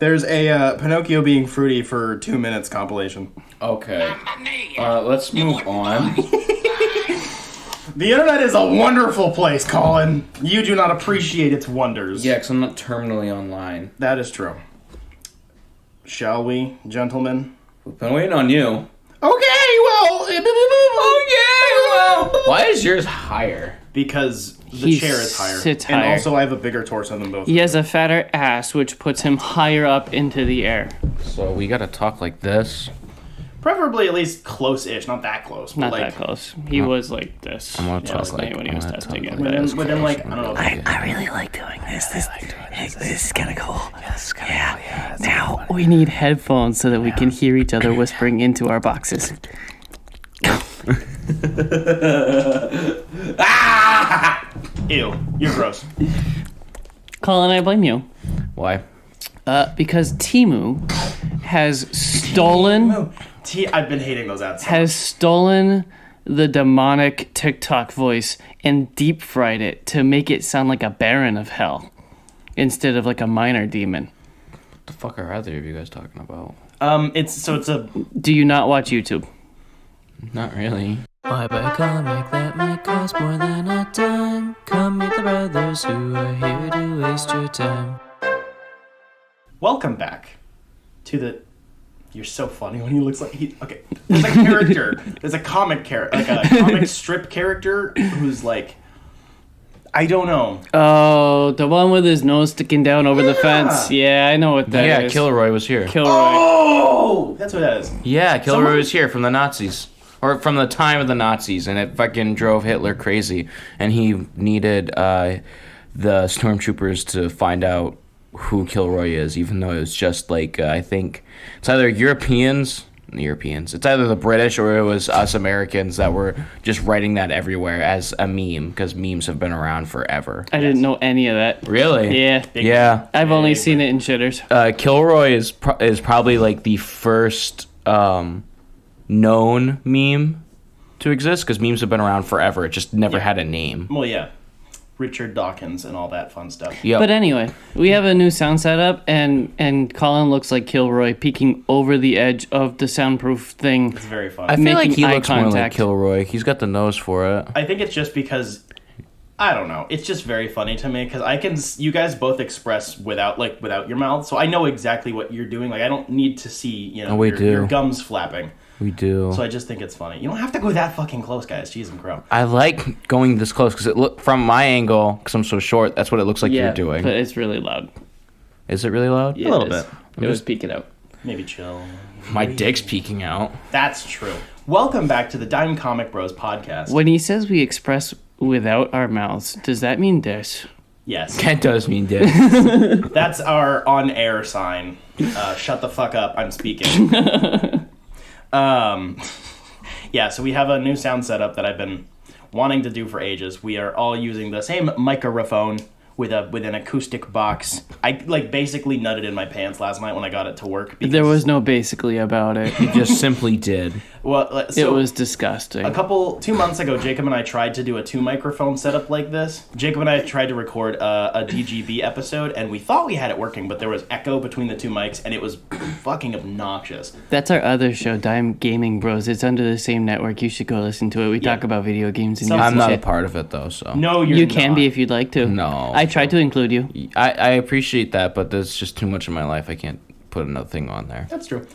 There's a Pinocchio being fruity for 2 minutes compilation. Okay. Let's move on. The internet is a wonderful place, Collin. You do not appreciate its wonders. Yeah, because I'm not terminally online. That is true. Shall we, gentlemen? We've been waiting on you. Okay, well... Why is yours higher? Because the chair is higher. Sits and higher. also I have a bigger torso than both. He has a fatter ass, which puts him higher up into the air. So we gotta talk like this. Preferably at least close-ish, not that close. But Not that close. He was like this. I'm gonna talk last night like- when he was I'm gonna testing talk it. like but- this. Within like, I don't know. I really like doing this. This is kind of cool. Yeah. Now, We need headphones so that we can hear each other whispering into our boxes. Ew, you're gross. Colin, I blame you. Why? Because Temu has stolen I've been hating those ads. the demonic TikTok voice and deep fried it to make it sound like a baron of hell instead of like a minor demon. What the fuck are either of you guys talking about? It's a... Do you not watch YouTube? Not really. why buy a comic that might cost more than a dime? Come meet the brothers who are here to waste your time. Welcome back to the... You're so funny when he looks like he... Okay, there's a character. There's a comic character, like a comic strip character who's like... I don't know. Oh, the one with his nose sticking down over the fence. Yeah, I know what that Yeah, is. Kilroy was here. Kilroy. Oh! That's what that is. Yeah, Kilroy Someone- was here from the Nazis. Or from the time of the Nazis, and it fucking drove Hitler crazy. And he needed the stormtroopers to find out who Kilroy is, even though it was just like, I think, it's either Europeans, it's either the British or it was us Americans that were just writing that everywhere as a meme, because memes have been around forever. I didn't know any of that. Really? Yeah. Yeah. I've only seen it in shitters. Kilroy is probably like the first known meme to exist, because memes have been around forever. It just never had a name. Well, yeah. Richard Dawkins and all that fun stuff. Yep. But anyway, we have a new sound setup, and Colin looks like Kilroy peeking over the edge of the soundproof thing. It's very fun. I feel like making he eye looks more like contact. Kilroy. He's got the nose for it. I think it's just because... I don't know. It's just very funny to me because you guys both express without your mouth, so I know exactly what you're doing. Like, I don't need to see, your gums flapping. We do. So I just think it's funny. You don't have to go that fucking close, guys. Jeez and crow. I like going this close because it look from my angle, because I'm so short, that's what it looks like you're doing. But it's really loud. Is it really loud? Yeah, A little it is. bit. It was peeking out. Maybe chill. My dick's peeking out. That's true. Welcome back to the Dime Comic Bros podcast. When he says we express without our mouths, does that mean this? Yes. That does mean dick. That's our on-air sign. Shut the fuck up. I'm speaking. Yeah, so we have a new sound setup that I've been wanting to do for ages. We are all using the same microphone with an acoustic box. I basically nutted in my pants last night when I got it to work. There was no basically about it. You just simply did. Well, so It was disgusting. 2 months ago, Jacob and I tried to do a 2-microphone setup like this. Jacob and I tried to record a DGB episode, and we thought we had it working, but there was echo between the two mics, and it was fucking obnoxious. That's our other show, Dime Gaming Bros. It's under the same network. You should go listen to it. We talk about video games and I'm not a shit. part of it, though, so. No, you're You not. can be if you'd like to. No. I tried to include you. I appreciate that, but there's just too much in my life. I can't put another thing on there. That's true.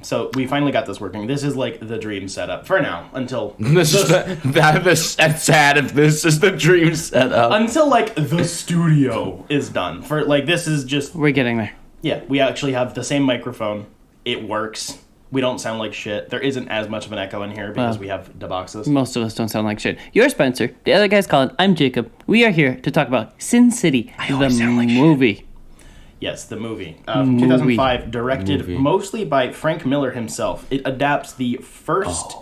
So we finally got this working. This is like the dream setup for now until This is that's sad if this is the dream setup. until like the studio is done. For like this is just We're getting there. yeah. We actually have the same microphone. It works. We don't sound like shit. There isn't as much of an echo in here because we have the boxes. Most of us don't sound like shit. You're Spencer. The other guy's Colin. I'm Jacob. We are here to talk about Sin City, the movie. Yes, the movie. 2005, directed mostly by Frank Miller himself. It adapts the first,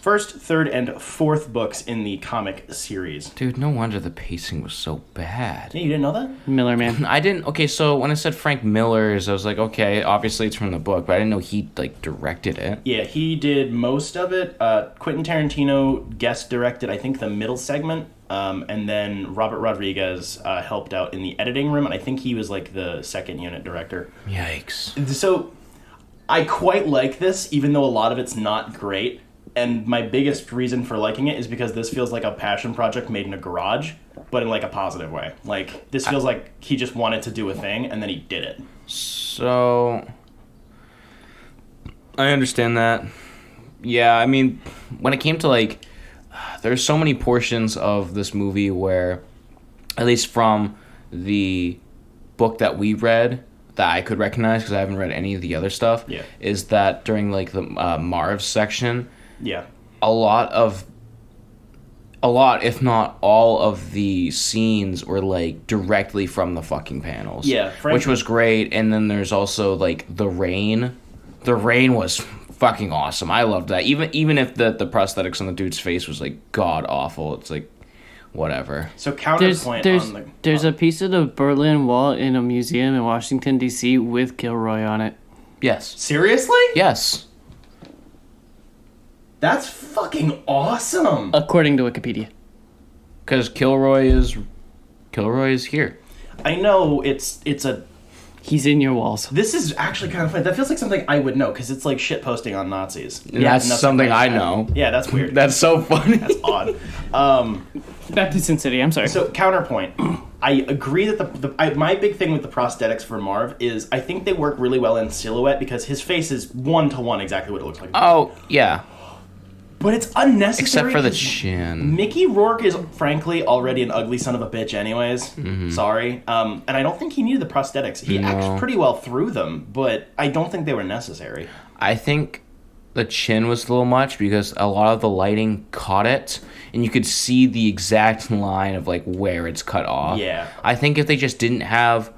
third, and fourth books in the comic series. Dude, no wonder the pacing was so bad. Yeah, you didn't know that? Miller Man. I didn't. Okay, so when I said Frank Miller's, I was like, okay, obviously it's from the book, but I didn't know he directed it. Yeah, he did most of it. Quentin Tarantino guest directed, I think, the middle segment And then Robert Rodriguez helped out in the editing room, and I think he was like the second unit director. Yikes. So I quite like this, even though a lot of it's not great. And my biggest reason for liking it is because this feels like a passion project made in a garage, but in like a positive way. Like, this feels like he just wanted to do a thing, and then he did it. So, I understand that. Yeah, I mean, when it came to, like, there's so many portions of this movie where, at least from the book that we read, that I could recognize, because I haven't read any of the other stuff, is that during, like, the Marv section, a lot, if not all of the scenes were, like, directly from the fucking panels. Yeah, which was great. And then there's also, like, the rain. The rain was fucking awesome. I loved that. Even if the prosthetics on the dude's face was, like, god-awful. It's, like, whatever. So counterpoint there's a piece of the Berlin Wall in a museum in Washington, D.C. with Kilroy on it. Yes. Seriously? Yes. That's fucking awesome. According to Wikipedia. Because Kilroy is here. I know it's a... He's in your walls. This is actually kind of funny. That feels like something I would know, because it's like shit posting on Nazis. And that's something I know. Yeah, that's weird. That's so funny. That's odd. Back to Sin City, I'm sorry. So, counterpoint. I agree that my big thing with the prosthetics for Marv is I think they work really well in silhouette, because his face is one-to-one exactly what it looks like. Oh, yeah. But it's unnecessary. Except for the chin. Mickey Rourke is, frankly, already an ugly son of a bitch anyways. Mm-hmm. Sorry. And I don't think he needed the prosthetics. He acted pretty well through them, but I don't think they were necessary. I think the chin was a little much, because a lot of the lighting caught it, and you could see the exact line of, like, where it's cut off. Yeah. I think if they just didn't have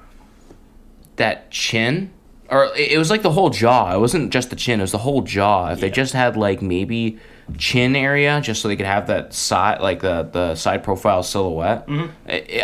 that chin... Or it was like the whole jaw. It wasn't just the chin. It was the whole jaw. If they just had, like, maybe chin area, just so they could have that side, like the side profile silhouette,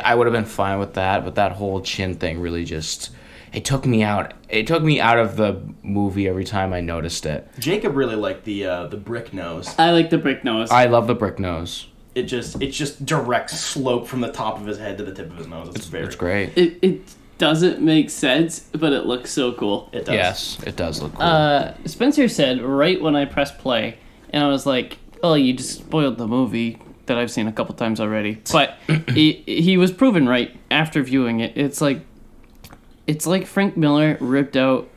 I would have been fine with that. But that whole chin thing really just... It took me out. It took me out of the movie every time I noticed it. Jacob really liked the brick nose. I like the brick nose. I love the brick nose. It's just direct slope from the top of his head to the tip of his nose. It's great. It doesn't make sense, but it looks so cool. It does. Yes, it does look cool. Spencer said right when I pressed play, and I was like, "Oh, you just spoiled the movie that I've seen a couple times already." But he was proven right after viewing it. It's like Frank Miller ripped out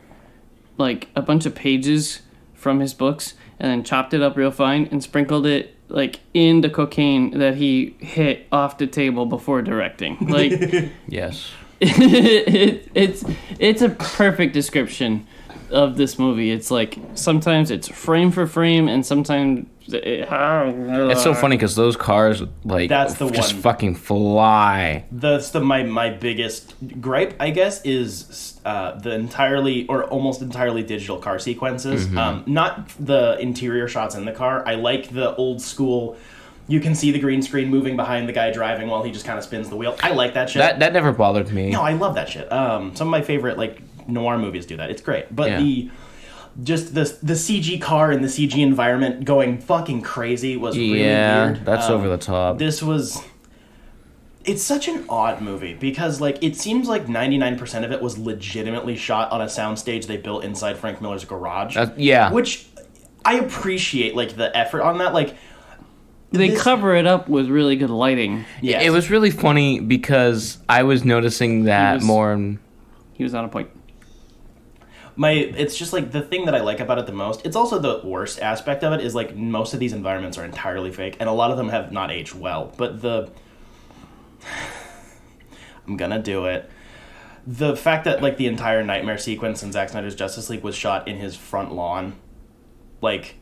like a bunch of pages from his books and then chopped it up real fine and sprinkled it like in the cocaine that he hit off the table before directing. Like, yes. It's a perfect description of this movie. It's like sometimes it's frame for frame, and sometimes it's so funny because those cars like that's the just one. Fucking fly. That's my biggest gripe, I guess, is the entirely or almost entirely digital car sequences. Not the interior shots in the car. I like the old school. You can see the green screen moving behind the guy driving while he just kind of spins the wheel. I like that shit. That never bothered me. No, I love that shit. Some of my favorite like noir movies do that. It's great. But the CG car and the CG environment going fucking crazy was really weird. Yeah, that's over the top. It's such an odd movie because like it seems like 99% of it was legitimately shot on a soundstage they built inside Frank Miller's garage. Yeah. Which I appreciate like the effort on that. Like they cover it up with really good lighting. Yeah, it was really funny because I was noticing that more. He was on a point. It's just like the thing that I like about it the most. It's also the worst aspect of it is like most of these environments are entirely fake, and a lot of them have not aged well. But I'm gonna do it. The fact that like the entire nightmare sequence in Zack Snyder's Justice League was shot in his front lawn, like.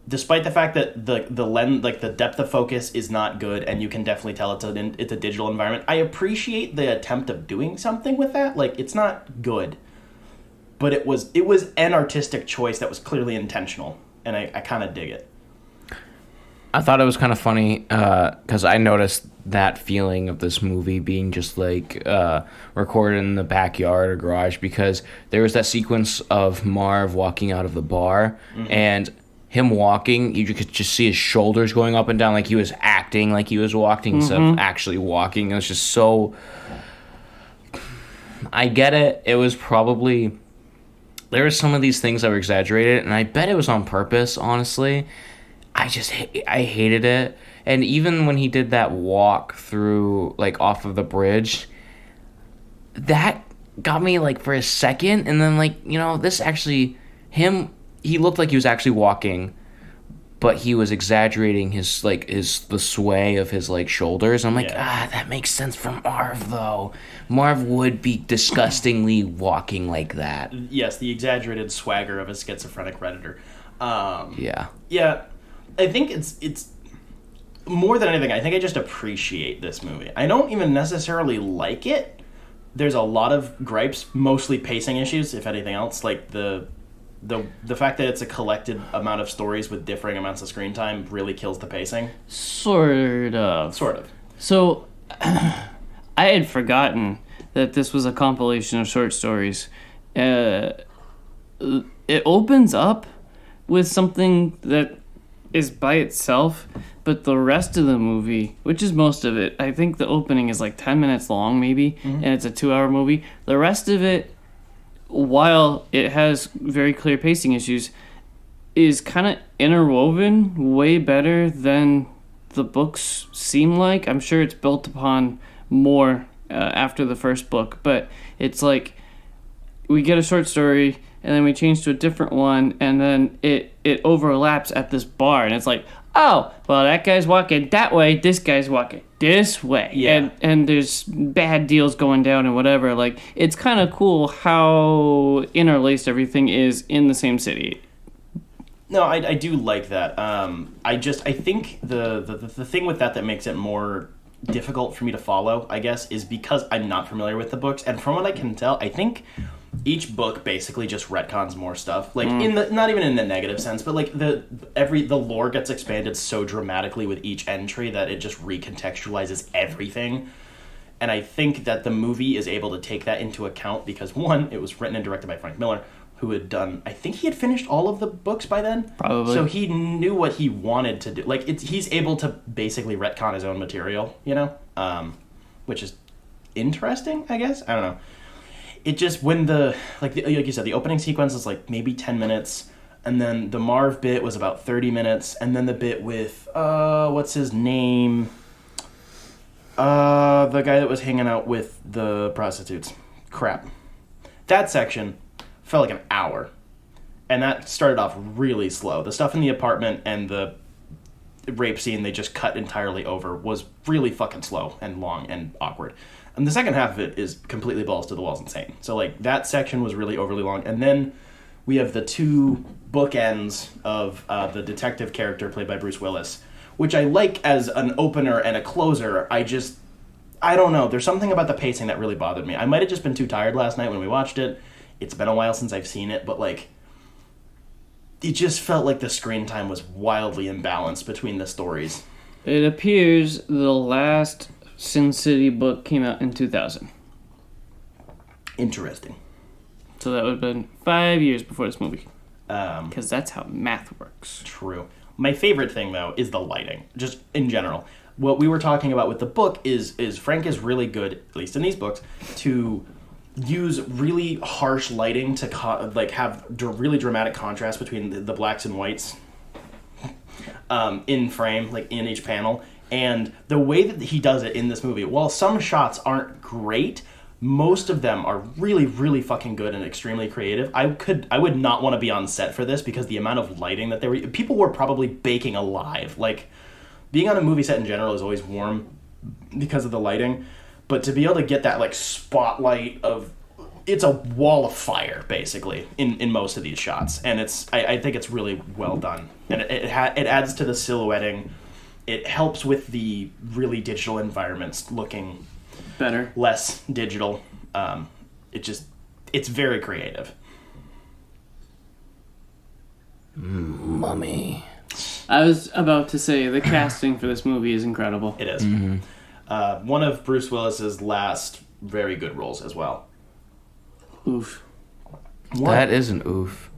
Despite the fact that the lens, like the depth of focus is not good, and you can definitely tell it's a digital environment, I appreciate the attempt of doing something with that. Like it's not good, but it was an artistic choice that was clearly intentional, and I kind of dig it. I thought it was kind of funny because I noticed that feeling of this movie being just like recorded in the backyard or garage because there was that sequence of Marv walking out of the bar and him walking, you could just see his shoulders going up and down like he was acting like he was walking instead of actually walking. It was just so... I get it. It was probably... There were some of these things that were exaggerated, and I bet it was on purpose, honestly. I hated it. And even when he did that walk through, like, off of the bridge, that got me, like, for a second. And then, like, you know, this actually... He looked like he was actually walking, but he was exaggerating the sway of his, like, shoulders. I'm like, that makes sense from Marv, though. Marv would be disgustingly walking like that. Yes, the exaggerated swagger of a schizophrenic redditor. Yeah. Yeah, I think it's more than anything, I think I just appreciate this movie. I don't even necessarily like it. There's a lot of gripes, mostly pacing issues, if anything else. Like, the fact that it's a collected amount of stories with differing amounts of screen time really kills the pacing. Sort of. So, I had forgotten that this was a compilation of short stories. It opens up with something that is by itself, but the rest of the movie, which is most of it, I think the opening is like 10 minutes long maybe, and it's a 2-hour movie. The rest of it, while it has very clear pacing issues, is kind of interwoven way better than the books seem like. I'm sure it's built upon more after the first book, but it's like we get a short story and then we change to a different one, and then it overlaps at this bar, and it's like, oh, well, that guy's walking that way, this guy's walking this way. Yeah. And there's bad deals going down and whatever. Like, it's kind of cool how interlaced everything is in the same city. No, I do like that. I think the thing with that makes it more difficult for me to follow, I guess, is because I'm not familiar with the books, and from what I can tell, I think each book basically just retcons more stuff. Like, not even in the negative sense, but like the lore gets expanded so dramatically with each entry that it just recontextualizes everything. And I think that the movie is able to take that into account because, one, it was written and directed by Frank Miller, who had done, I think he had finished all of the books by then. Probably. So he knew what he wanted to do. Like, he's able to basically retcon his own material, you know? Which is interesting, I guess? I don't know. It just, when like you said, the opening sequence is like maybe 10 minutes, and then the Marv bit was about 30 minutes, and then the bit with, what's his name? The guy that was hanging out with the prostitutes. Crap. That section felt like an hour, and that started off really slow. The stuff in the apartment and the rape scene they just cut entirely over was really fucking slow and long and awkward. And the second half of it is completely balls to the walls insane. So, like, that section was really overly long. And then we have the two bookends of the detective character played by Bruce Willis, which I like as an opener and a closer. I don't know. There's something about the pacing that really bothered me. I might have just been too tired last night when we watched it. It's been a while since I've seen it, but, like, it just felt like the screen time was wildly imbalanced between the stories. It appears the last Sin City book came out in 2000. Interesting. So that would have been 5 years before this movie. Because that's how math works. True. My favorite thing, though, is the lighting, just in general. What we were talking about with the book is Frank is really good, at least in these books, to use really harsh lighting to have really dramatic contrast between the blacks and whites in frame, like in each panel. And the way that he does it in this movie, while some shots aren't great, most of them are really, really fucking good and extremely creative. I would not want to be on set for this because the amount of lighting that people were probably baking alive. Like, being on a movie set in general is always warm because of the lighting, but to be able to get that, like, spotlight of, it's a wall of fire basically in most of these shots, and I think it's really well done, and it adds to the silhouetting. It helps with the really digital environments looking better, less digital. It's very creative. Mummy. I was about to say the casting for this movie is incredible. It is. Mm-hmm. One of Bruce Willis's last very good roles as well. Oof. What? That is an oof.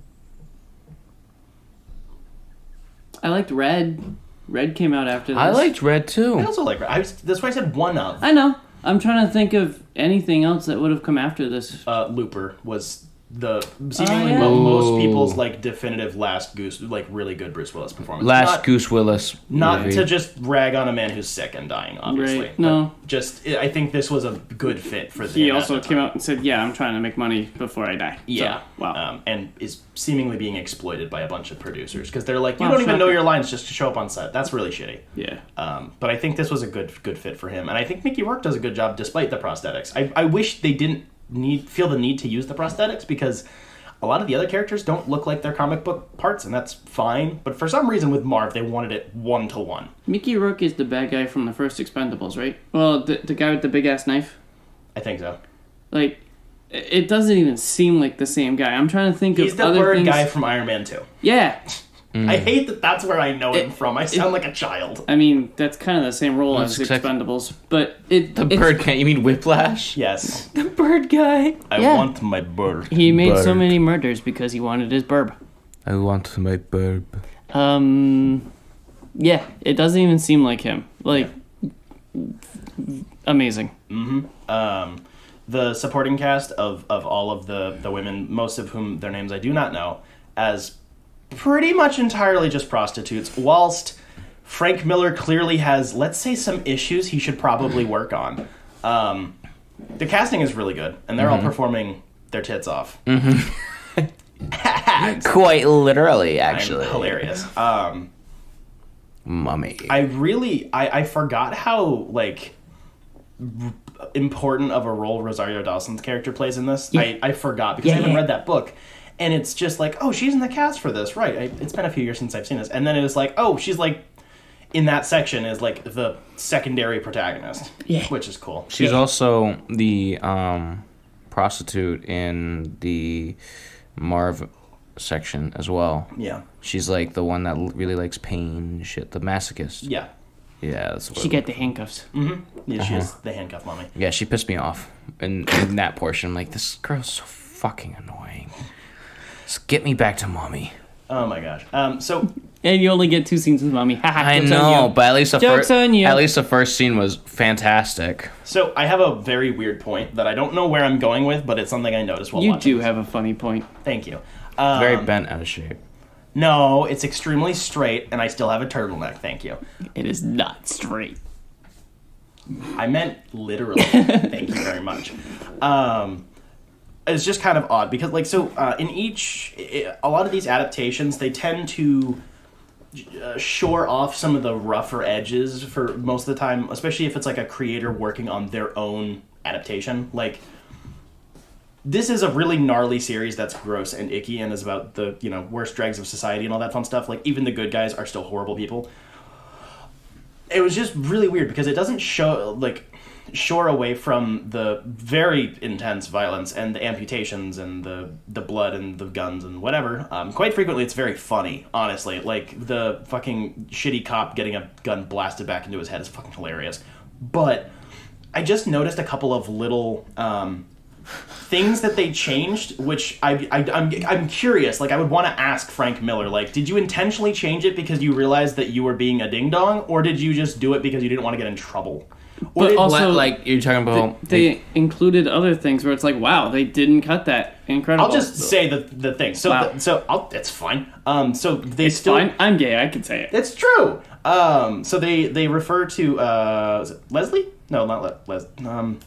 I liked Red. Red came out after this. I liked Red I too. also like. That's why I said one of. I know. I'm trying to think of anything else that would have come after this. Looper was the seemingly yeah. most people's like definitive last Goose, like really good Bruce Willis performance. Last Goose Willis. Not movie. to just rag on a man who's sick and dying, obviously. Right. No. But just I think this was a good fit for the. He also came out and said, "Yeah, I'm trying to make money before I die." Yeah. So, wow. And is seemingly being exploited by a bunch of producers because they're like, you Wow, don't even know shocking. your lines just to show up on set. That's really shitty. Yeah. But I think this was a good fit for him, and I think Mickey Rourke does a good job despite the prosthetics. I wish they didn't feel the need to use the prosthetics because a lot of the other characters don't look like their comic book parts, and that's fine. But for some reason with Marv, they wanted it 1-to-1. Mickey Rourke is the bad guy from the first Expendables, right? Well, the guy with the big ass knife. I think so. Like, it doesn't even seem like the same guy. I'm trying to think He's of the other bird things. guy from Iron Man 2. Yeah. I hate that that's where I know him from. I sound like a child. I mean, that's kind of the same role as That's exact- Expendables, but it's Bird guy. You mean Whiplash? Yes. The bird guy. I Yeah. want my bird. He made so Bird. many murders because he wanted his burb. I want my bird. Yeah, it doesn't even seem like him. Like, amazing. The supporting cast of all of the women, most of whom their names I do not know, as pretty much entirely just prostitutes, whilst Frank Miller clearly has, let's say, some issues he should probably work on. The casting is really good, and they're all performing their tits off. Quite literally, I'm actually. hilarious. Mummy. I forgot how, like, important of a role Rosario Dawson's character plays in this. Yeah. I forgot because I haven't Yeah. read that book. And it's just like, oh, she's in the cast for this. Right. It's been a few years since I've seen this. And then it was like, oh, she's like, in that section is like the secondary protagonist. Yeah. Which is cool. She's also the prostitute in the Marv section as well. Yeah. She's like the one that really likes pain and shit. The masochist. Yeah. Yeah, that's what She got the handcuffs. Yeah, she is the handcuff mommy. Yeah, she pissed me off in that portion. I'm like, this girl's so fucking annoying. Just get me back to mommy. Oh my gosh. So And you only get 2 scenes with mommy. I know, but at least Joke's on you. at least the first scene was fantastic. so I have a very weird point that I don't know where I'm going with, but it's something I noticed while You watching. do have a funny point. Thank you. Very bent out of shape. No, it's extremely straight, and I still have a turtleneck. Thank you. It is not straight. I meant literally. Thank you very much. It's just kind of odd because, like, so in a lot of these adaptations, they tend to shore off some of the rougher edges for most of the time, especially if it's like a creator working on their own adaptation. Like, this is a really gnarly series that's gross and icky and is about the, worst dregs of society and all that fun stuff. Like, even the good guys are still horrible people. It was just really weird because it doesn't shore away from the very intense violence and the amputations and the blood and the guns and whatever. Quite frequently, it's very funny, honestly. Like, the fucking shitty cop getting a gun blasted back into his head is fucking hilarious. But I just noticed a couple of little things that they changed, which I'm curious. Like, I would want to ask Frank Miller, like, did you intentionally change it because you realized that you were being a ding-dong, or did you just do it because you didn't want to get in trouble? Or But did, also, like you're talking about. They included other things where it's like, wow, they didn't cut that. Incredible. I'll just say the thing. So, Wow. it's fine. So they It's still. fine. I'm gay. I can say it. It's true. So they refer to is it Leslie? No, not Leslie.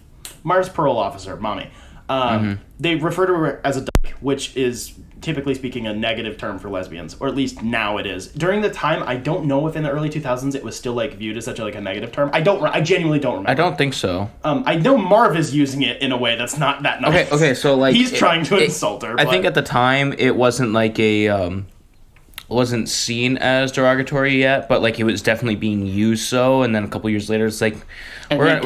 Marv's parole officer, mommy. They refer to her as a dyke, which is typically speaking a negative term for lesbians, or at least now it is. During the time, I don't know if in the early 2000s it was still like viewed as such a negative term. I genuinely don't remember. I don't think so. I know Marv is using it in a way that's not that nice. Okay, so like he's trying to insult her. I but- think at the time it wasn't like wasn't seen as derogatory yet, but like it was definitely being used so. And then a couple years later, it's like we're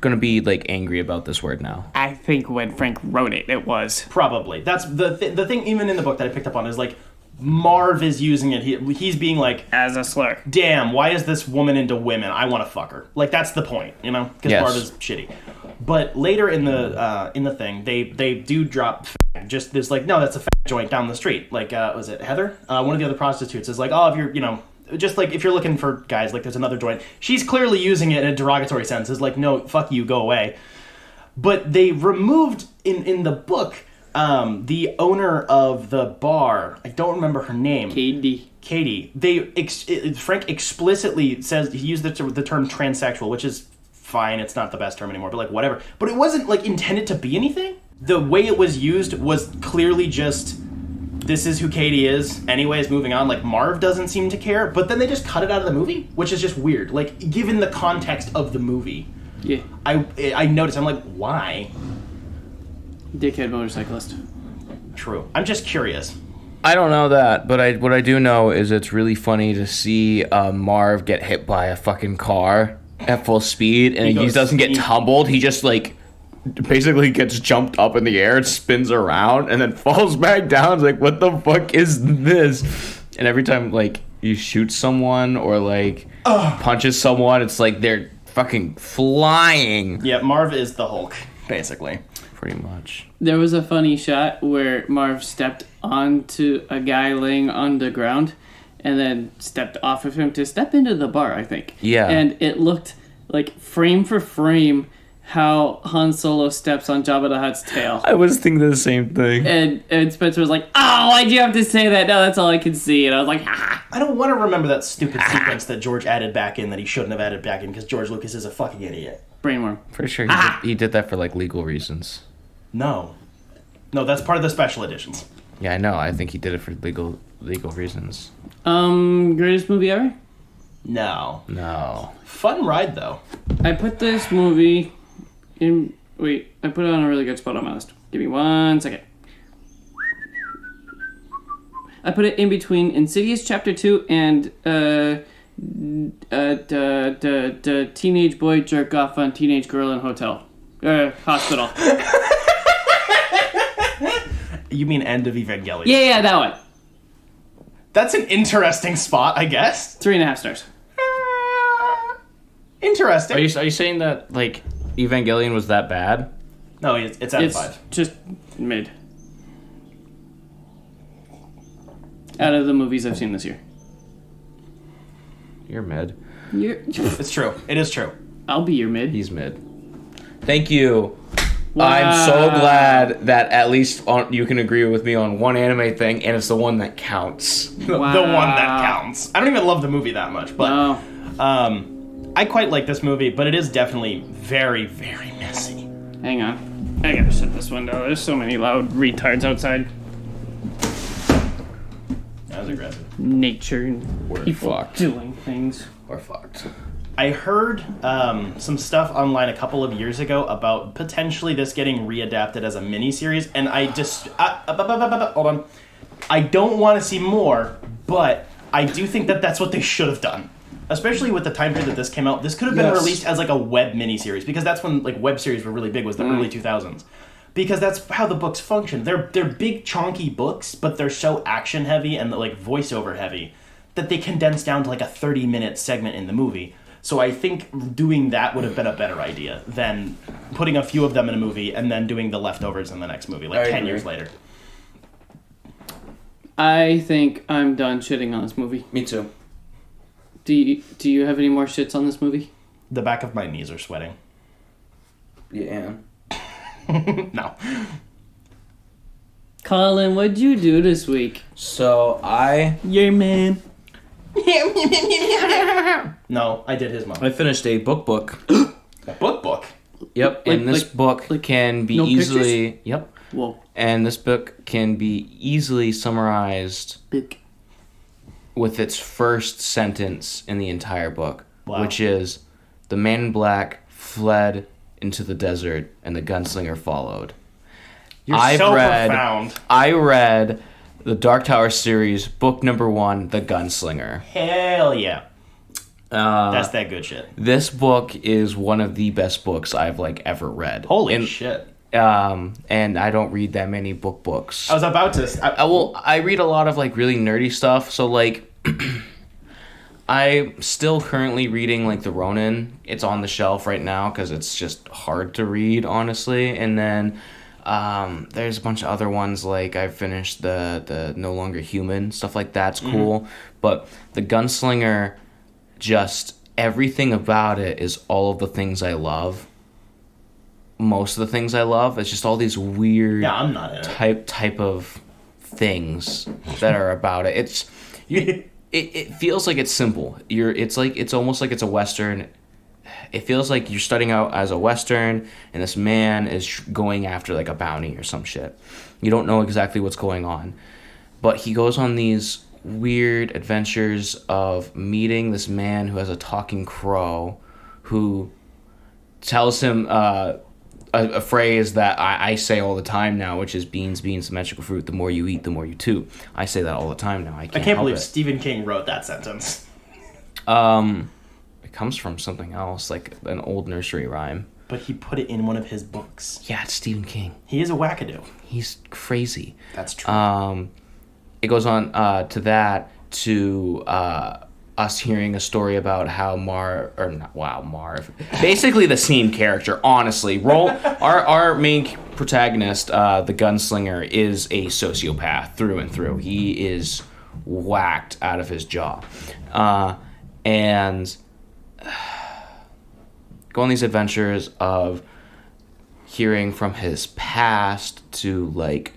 gonna be like angry about this word now. I think when Frank wrote it, it was. Probably. That's the thing. Even in the book that I picked up on is like Marv is using it. He's being like, As a slur. damn, why is this woman into women? I want to fuck her. Like, that's the point, because Yes. Marv is shitty. But later in the thing, they do drop fag. Just this, like, no, that's a fag joint down the street. Like, was it Heather? One of the other prostitutes is like, oh, if you're just like if you're looking for guys, like there's another joint. She's clearly using it in a derogatory sense. It's like, no, fuck you, go away. But they removed in the book the owner of the bar. I don't remember her name. Katie. Frank explicitly says he used the term transsexual, which is fine. It's not the best term anymore, but like whatever. But it wasn't like intended to be anything. The way it was used was clearly just, this is who Katie is. Anyways, moving on. Like Marv doesn't seem to care, but then they just cut it out of the movie, which is just weird. Like given the context of the movie. Yeah. I noticed. I'm like, why? Dickhead motorcyclist. True. I'm just curious. I don't know that, but what I do know is it's really funny to see Marv get hit by a fucking car at full speed, and he doesn't get tumbled. He just like basically gets jumped up in the air, spins around, and then falls back down. It's like, what the fuck is this? And every time like you shoot someone or like punches someone, it's like they're fucking flying. Yeah, Marv is the Hulk, basically. Pretty much. There was a funny shot where Marv stepped onto a guy laying on the ground and then stepped off of him to step into the bar, I think. Yeah. And it looked like frame for frame how Han Solo steps on Jabba the Hutt's tail. I was thinking the same thing. And Spencer was like, oh, why'd you have to say that? No, that's all I could see. And I was like, ah. I don't want to remember that stupid sequence that George added back in that he shouldn't have added back in because George Lucas is a fucking idiot. Brainworm. Pretty sure he did that for like legal reasons. No, that's part of the special editions. Yeah, I know. I think he did it for legal reasons. Greatest movie ever? No. Fun ride, though. I put this movie in... Wait, I put it on a really good spot on my list. Give me 1 second. I put it in between Insidious Chapter 2 and the teenage boy jerk off on teenage girl in hospital. You mean End of Evangelion? Yeah, that one. That's an interesting spot, I guess. 3.5 stars. Interesting. Are you saying that like Evangelion was that bad? No, it's out of 5. It's just mid. Out of the movies I've seen this year. You're mid. It's true. It is true. I'll be your mid. He's mid. Thank you. Wow. I'm so glad that at least you can agree with me on one anime thing, and it's the one that counts. Wow. The one that counts. I don't even love the movie that much, but No. I quite like this movie, but it is definitely very, very messy. Hang on. I gotta shut this window. There's so many loud retards outside. That was aggressive. Nature and We're people fucked. doing things. We're fucked. I heard some stuff online a couple of years ago about potentially this getting readapted as a miniseries, and I just... hold on. I don't want to see more, but I do think that that's what they should have done. Especially with the time period that this came out. This could have been released as like a web miniseries, because that's when like web series were really big, was the early 2000s. Because that's how the books function. They're big, chonky books, but they're so action-heavy and like voiceover-heavy that they condense down to like a 30-minute segment in the movie. So I think doing that would have been a better idea than putting a few of them in a movie and then doing the leftovers in the next movie, like 10 years later. I think I'm done shitting on this movie. Me too. Do you have any more shits on this movie? The back of my knees are sweating. Yeah. No. Collin, what'd you do this week? So Your man. No, I did his mom. I finished a book. A book? Yep, Like- and this like- book like can be no easily... pictures? Yep. Whoa. And this book can be easily summarized Big. with its first sentence in the entire book, Wow. which is, the man in black fled into the desert and the gunslinger followed. You're so profound. I read the Dark Tower series, book number 1, The Gunslinger. Hell yeah. That's that good shit. This book is one of the best books I've like ever read. Holy shit. And I don't read that many books. I was about to... I read a lot of like really nerdy stuff, so like I'm still currently reading like the Ronin. It's on the shelf right now because it's just hard to read, honestly. And then There's a bunch of other ones, like I finished the No Longer Human, stuff like that's cool. But the Gunslinger, just everything about it is all of the things I love. Most of the things I love. It's just all these weird I'm not in it. type of things that are about it. It feels like it's simple. It's almost like it's a Western. It feels like you're starting out as a Western, and this man is going after like a bounty or some shit. You don't know exactly what's going on, but he goes on these weird adventures of meeting this man who has a talking crow, who tells him a phrase that I say all the time now, which is beans, the magical fruit. The more you eat, the more you toot. I say that all the time now. I can't help believe it. Stephen King wrote that sentence. It comes from something else, like an old nursery rhyme. But he put it in one of his books. Yeah, it's Stephen King. He is a wackadoo. He's crazy. That's true. It goes on to us hearing a story about how Marv. Basically the same character, honestly. Our main protagonist, the Gunslinger, is a sociopath through and through. He is whacked out of his jaw. And go on these adventures of hearing from his past to like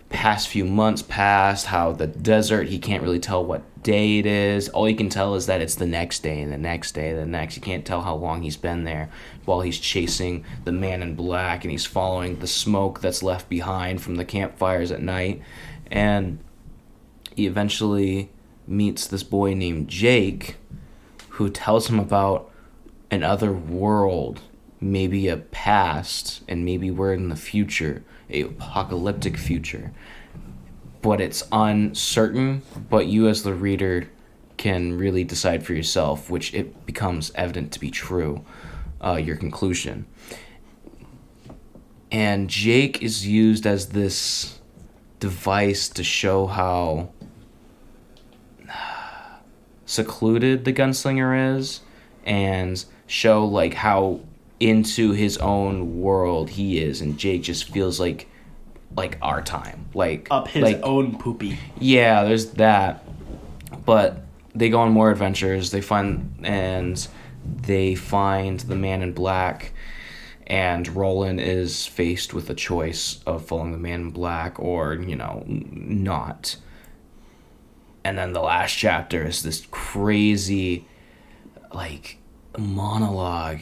past few months past, how the desert, he can't really tell what day it is. All he can tell is that it's the next day and the next day and the next. You can't tell how long he's been there while he's chasing the man in black, and he's following the smoke that's left behind from the campfires at night. And he eventually meets this boy named Jake, who tells him about another world, maybe a past, and maybe we're in the future, a apocalyptic future. But it's uncertain, but you as the reader can really decide for yourself, which it becomes evident to be true, your conclusion. And Jake is used as this device to show how secluded the Gunslinger is, and show like how into his own world he is, and Jake just feels like our time, like up his own poopy. Yeah, there's that. But they go on more adventures. They find the man in black, and Roland is faced with a choice of following the man in black or, not. And then the last chapter is this crazy, like, monologue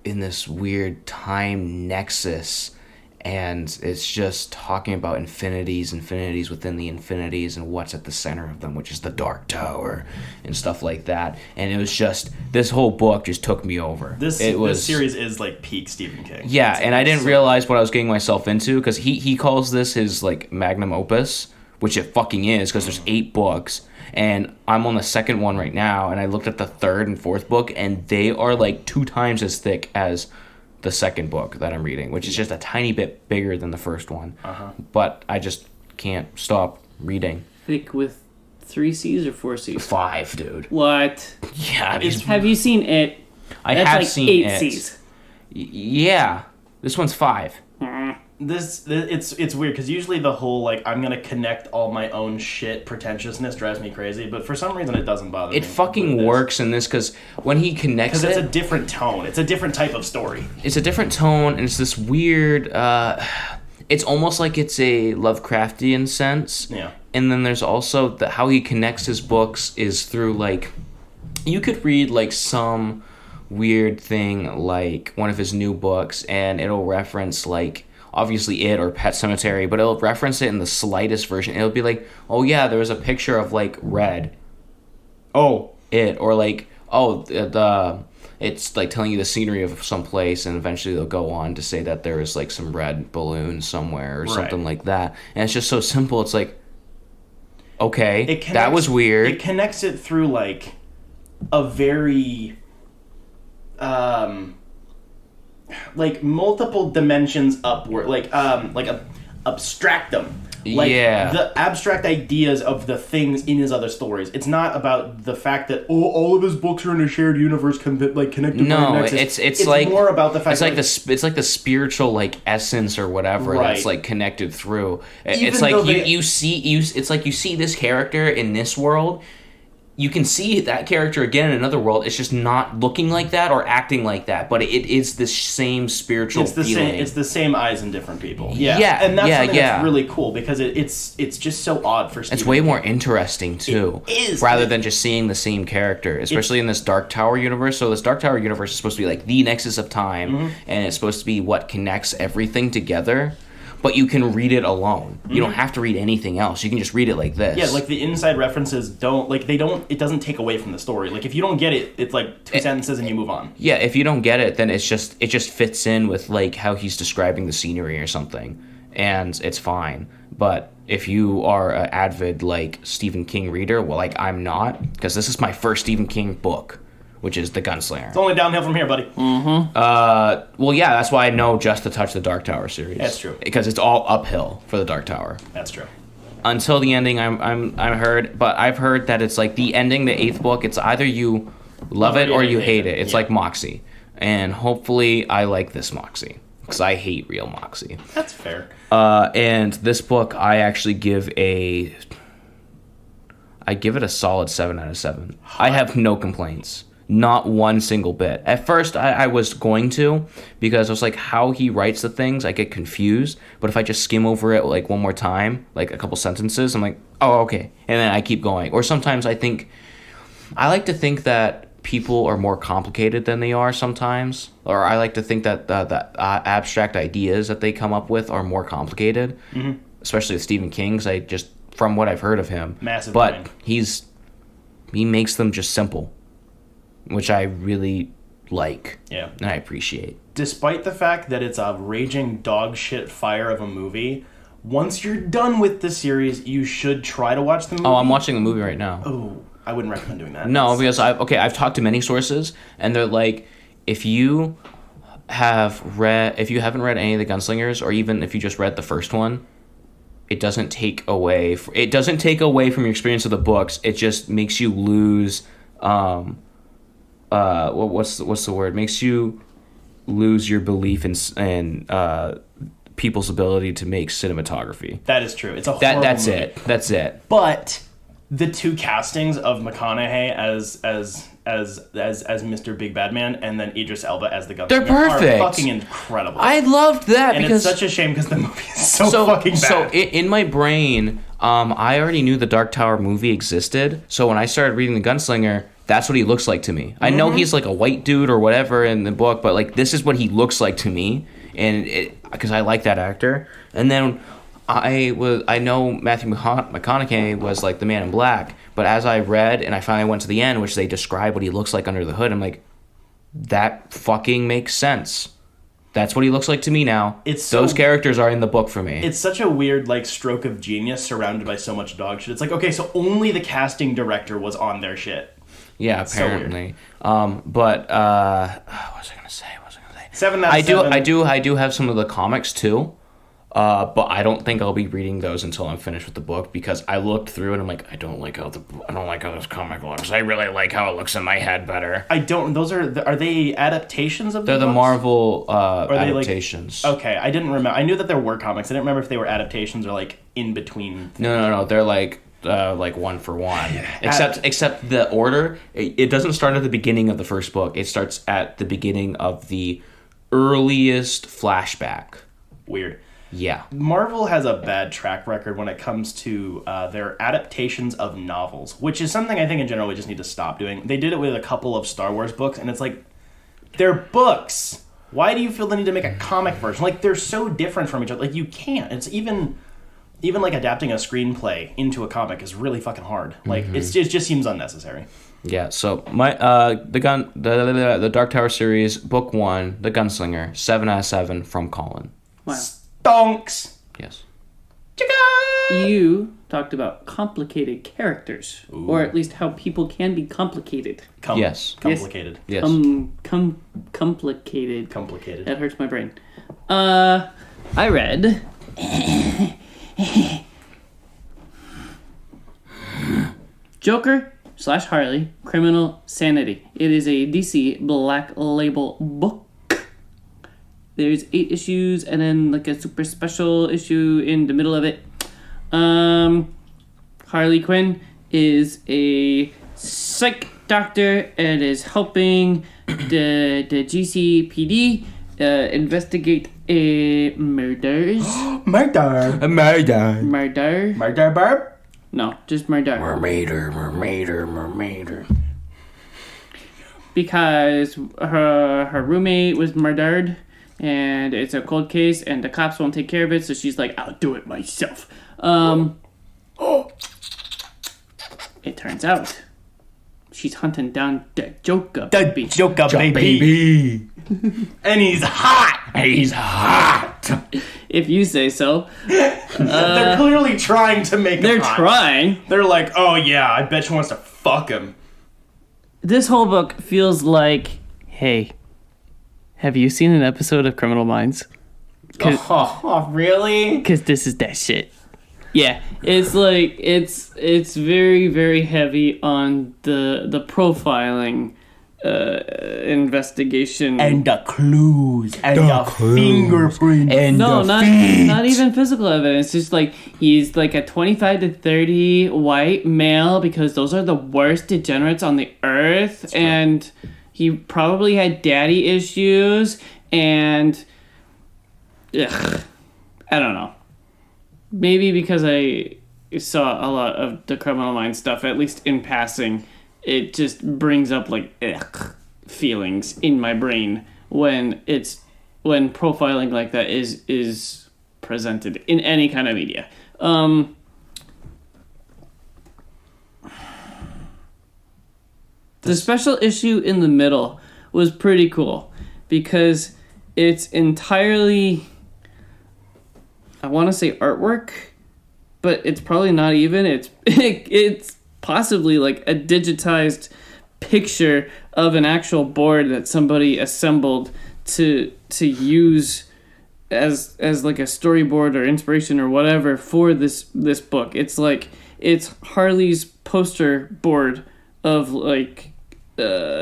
in this weird time nexus, and it's just talking about infinities within the infinities, and what's at the center of them, which is the Dark Tower and stuff like that. And it was just, this whole book just took me over. This series is like peak Stephen King. Yeah, and I didn't realize what I was getting myself into, because he calls this his like magnum opus, which it fucking is, because there's 8 books, and I'm on the second one right now, and I looked at the third and fourth book, and they are like 2 times as thick as the second book that I'm reading, which is just a tiny bit bigger than the first one. But I just can't stop reading. Thick with 3 C's or 4 C's? 5, dude. What? Yeah. Have you seen it? That's have like seen 8 it. C's. Yeah. This one's 5. It's weird, because usually the whole like I'm gonna connect all my own shit pretentiousness drives me crazy, but for some reason it doesn't bother me. It fucking works in this, because when he connects it, because it's a different tone, it's a different type of story. It's a different tone, and it's this weird. It's almost like it's a Lovecraftian sense. Yeah. And then there's also how he connects his books is through like, you could read like some weird thing like one of his new books, and it'll reference like, obviously It or Pet Sematary, but it'll reference it in the slightest version. It'll be like, oh yeah, there was a picture of like red. Oh, It. Or like, oh, it's like telling you the scenery of some place, and eventually they'll go on to say that there is like some red balloon somewhere or something like that. And it's just so simple. It's like, okay, that was weird. It connects it through like a very like multiple dimensions upward, like a abstractum Like, Yeah. the abstract ideas of the things in his other stories. It's not about the fact that, all of his books are in a shared universe connected by a No, nexus. it's like more about the fact it's like the spiritual like essence or whatever that's like connected through. It's like you see this character in this world. You can see that character again in another world. It's just not looking like that or acting like that, but it is the same spiritual feeling. It's the same eyes in different people. Yeah, and that's something yeah. that's really cool because it's just so odd for Stephen It's way King. more interesting too, rather than just seeing the same character, especially in this Dark Tower universe. So this Dark Tower universe is supposed to be like the nexus of time, and it's supposed to be what connects everything together. But you can read it alone. You don't have to read anything else. You can just read it like this. Yeah, like the inside references it doesn't take away from the story. Like if you don't get it, it's like two sentences and you move on. Yeah, if you don't get it, then it just fits in with like how he's describing the scenery or something, and it's fine. But if you are an avid like Stephen King reader, well, like I'm not, because this is my first Stephen King book, which is The Gunslinger. It's only downhill from here, buddy. Well, yeah, that's why I know just to touch the Dark Tower series. That's true. Because it's all uphill for the Dark Tower. That's true. Until the ending, I've heard that it's like the ending, the 8th book. It's either you love it or you hate it. It's like Moxie, and hopefully I like this Moxie because I hate real Moxie. That's fair. And this book, I actually give it a solid 7 out of 7. I have no complaints. Not one single bit. At first, I was going to, because I was like, how he writes the things, I get confused. But if I just skim over it like one more time, like a couple sentences, I'm like, oh, okay. And then I keep going. Or sometimes I like to think that people are more complicated than they are sometimes. Or I like to think that the abstract ideas that they come up with are more complicated. Mm-hmm. Especially with Stephen King, from what I've heard of him. Massive But mind. he makes them just simple, which I really like. Yeah. And I appreciate. Despite the fact that it's a raging dog shit fire of a movie, once you're done with the series, you should try to watch the movie. Oh, I'm watching the movie right now. Oh, I wouldn't recommend doing that. No, because I've talked to many sources, and they're like, if you haven't read any of the Gunslingers, or even if you just read the first one, it doesn't take away from your experience of the books. It just makes you lose what's the word? Makes you lose your belief in people's ability to make cinematography. That is true. It's a horrible That's movie. it. That's it. But the two castings of McConaughey as Mr. Big Bad Man and then Idris Elba as the Gunslinger They're perfect. are fucking incredible. I loved that and because it's such a shame because the movie is so fucking bad. So in my brain, I already knew the Dark Tower movie existed. So when I started reading the Gunslinger, that's what he looks like to me. I know he's like a white dude or whatever in the book, but like this is what he looks like to me, and because I like that actor. And then I know Matthew McConaughey was like the Man in Black, but as I read and I finally went to the end, which they describe what he looks like under the hood, I'm like, that fucking makes sense. That's what he looks like to me now. Those characters are in the book for me. It's such a weird like stroke of genius surrounded by so much dog shit. It's like, okay, so only the casting director was on their shit. Yeah, apparently. What was I gonna say? 7 out of 7. I do have some of the comics too. But I don't think I'll be reading those until I'm finished with the book, because I looked through it and I'm like, I don't like how this comic looks. I really like how it looks in my head better. Are they adaptations of the They're the books? Marvel Are they, adaptations. Okay, I didn't remember. I knew that there were comics. I didn't remember if they were adaptations or like in between. No. They're like one for one. Except the order, it doesn't start at the beginning of the first book. It starts at the beginning of the earliest flashback. Weird. Yeah. Marvel has a bad track record when it comes to their adaptations of novels, which is something I think in general we just need to stop doing. They did it with a couple of Star Wars books, and it's like, they're books. Why do you feel the need to make a comic version? Like, they're so different from each other. Like, you can't. It's even like adapting a screenplay into a comic is really fucking hard. Like, it just seems unnecessary. Yeah, so my the Dark Tower series, book 1, The Gunslinger, 7 out of 7 from Collin. Wow. Stonks. Yes. Chicka! You talked about complicated characters, or at least how people can be complicated. Yes. Complicated. Yes. Complicated. Complicated. That hurts my brain. I read Joker/Harley, Criminal Sanity. It is a DC Black Label book. There's 8 issues and then like a super special issue in the middle of it. Harley Quinn is a psych doctor and is helping the GCPD investigate a murders. Murder. Murder? Murder, Barb? No, just murder. Mermaider. Because her roommate was murdered, and it's a cold case, and the cops won't take care of it, so she's like, I'll do it myself. It turns out she's hunting down the Joker. The Joker, baby. And he's hot. If you say so. They're clearly trying to make him They're hot. trying. They're like, oh yeah, I bet she wants to fuck him. This whole book feels like, hey, have you seen an episode of Criminal Minds? Oh, really? Because this is that shit. Yeah, it's like, it's very, very heavy on the profiling investigation. And the clues. And the fingerprints. And not even physical evidence. Just like he's like a 25 to 30 white male because those are the worst degenerates on the earth, and he probably had daddy issues, and I don't know. Maybe because I saw a lot of the Criminal Minds stuff, at least in passing, it just brings up like feelings in my brain when profiling like that is presented in any kind of media. The special issue in the middle was pretty cool because it's entirely, I want to say artwork, but it's probably not even. It's possibly like a digitized picture of an actual board that somebody assembled to use as like a storyboard or inspiration or whatever for this book. It's like it's Harley's poster board of like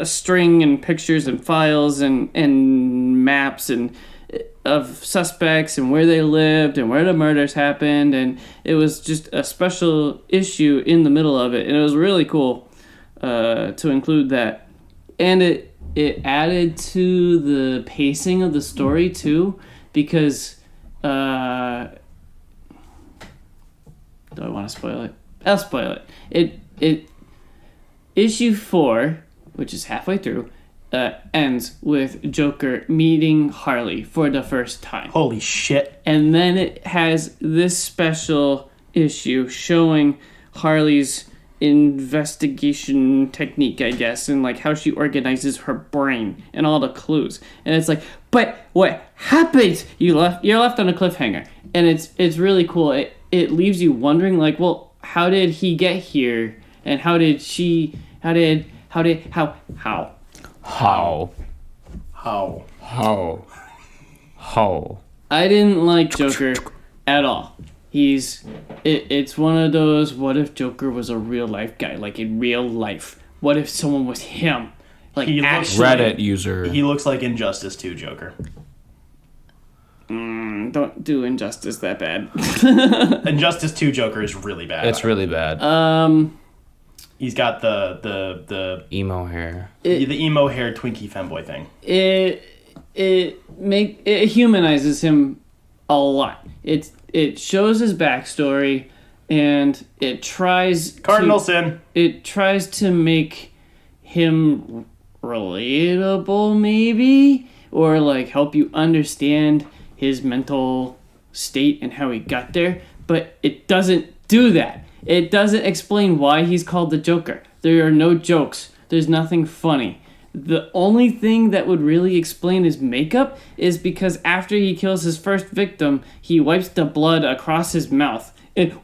string and pictures and files and maps and of suspects and where they lived and where the murders happened, and it was just a special issue in the middle of it, and it was really cool to include that, and it added to the pacing of the story too, because do I want to spoil it? I'll spoil it. It issue 4, which is halfway through, ends with Joker meeting Harley for the first time. Holy shit. And then it has this special issue showing Harley's investigation technique, I guess, and like how she organizes her brain and all the clues. And it's like, but what happened? You're left on a cliffhanger. And it's really cool. It leaves you wondering, like, well, how did he get here? And how did she, how I didn't like Joker at all. It's one of those, what if Joker was a real life guy, like in real life? What if someone was him? Like He looks actually, Reddit user. He looks like Injustice 2 Joker. don't do Injustice that bad. Injustice 2 Joker is really bad. It's really bad. He's got the Emo hair. the emo hair Twinkie femboy thing. It humanizes him a lot. It shows his backstory, and it tries Cardinal sin. It tries to make him relatable, maybe, or like help you understand his mental state and how he got there, but it doesn't do that. It doesn't explain why he's called the Joker. There are no jokes. There's nothing funny. The only thing that would really explain his makeup is because after he kills his first victim, he wipes the blood across his mouth. And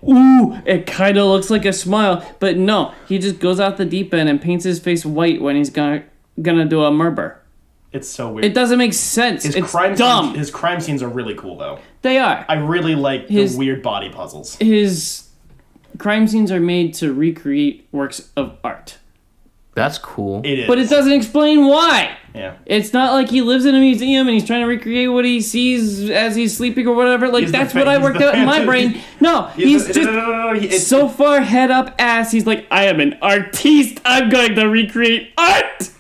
it kind of looks like a smile, but no, he just goes out the deep end and paints his face white when he's gonna do a murder. It's so weird. It doesn't make sense. It's dumb. His crime scenes are really cool though. They are. I really like the weird body puzzles. crime scenes are made to recreate works of art. That's cool. It is. But it doesn't explain why. Yeah. It's not like he lives in a museum and he's trying to recreate what he sees as he's sleeping or whatever. Like, that's what I worked out in my brain. No, he's just so far head up ass. He's like, I am an artiste. I'm going to recreate art.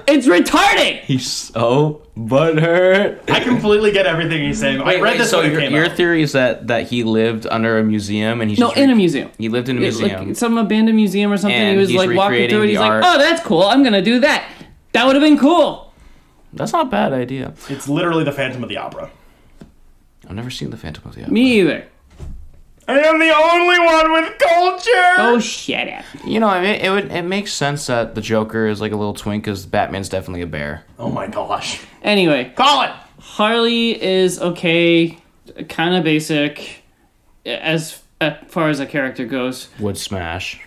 It's retarded. He's so butthurt. I completely get everything he's saying. I read this so when it came your out. theory is that he lived under a museum and he's In a museum. He lived in a museum. Like some abandoned museum or something. And He was he's like walking through it. recreating He's the like, art. oh, that's cool. I'm going to do that. That would have been cool. That's not a bad idea. It's literally the Phantom of the Opera. I've never seen the Phantom of the Opera. Me either. I am the only one with culture. Oh, shut up. You know, I mean, it makes sense that the Joker is like a little twink because Batman's definitely a bear. Oh my gosh. Anyway, Collin. Harley is okay, kind of basic as far as a character goes. Would smash.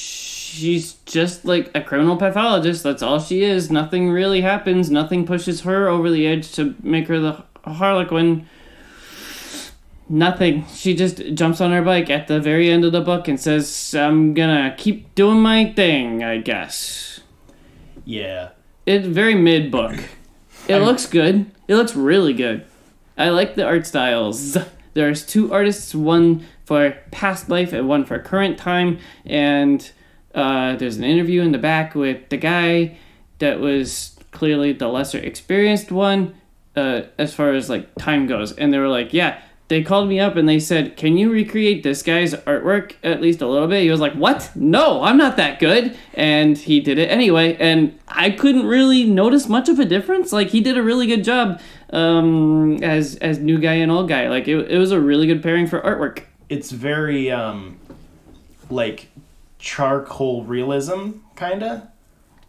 She's just like a criminal pathologist. That's all she is. Nothing really happens. Nothing pushes her over the edge to make her the Harlequin. Nothing. She just jumps on her bike at the very end of the book and says, I'm gonna keep doing my thing, I guess. Yeah. It's very mid-book. It looks good. It looks really good. I like the art styles. There's two artists, one for past life and one for current time, and there's an interview in the back with the guy that was clearly the lesser experienced one as far as like time goes, and they were like, yeah, they called me up and they said, can you recreate this guy's artwork at least a little bit? He was like, what? No, I'm not that good. And he did it anyway. And I couldn't really notice much of a difference. Like, he did a really good job as new guy and old guy. Like, it was a really good pairing for artwork. It's very, like, charcoal realism, kind of.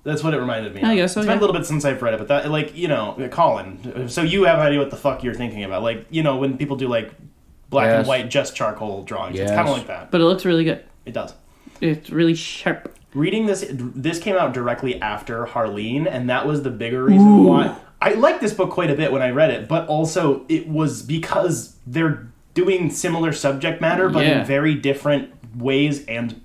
That's what it reminded me of. I guess so, It's been yeah. a little bit since I've read it, but that, like, you know, Collin. So you have no idea what the fuck you're thinking about. Like, you know, when people do, like, black and Yes. white, just charcoal drawings. It's Yes. kind of like that. But it looks really good. It does. It's really sharp. Reading this came out directly after Harleen, and that was the bigger reason why. I liked this book quite a bit when I read it, but also it was because they're doing similar subject matter, but Yeah. in very different ways and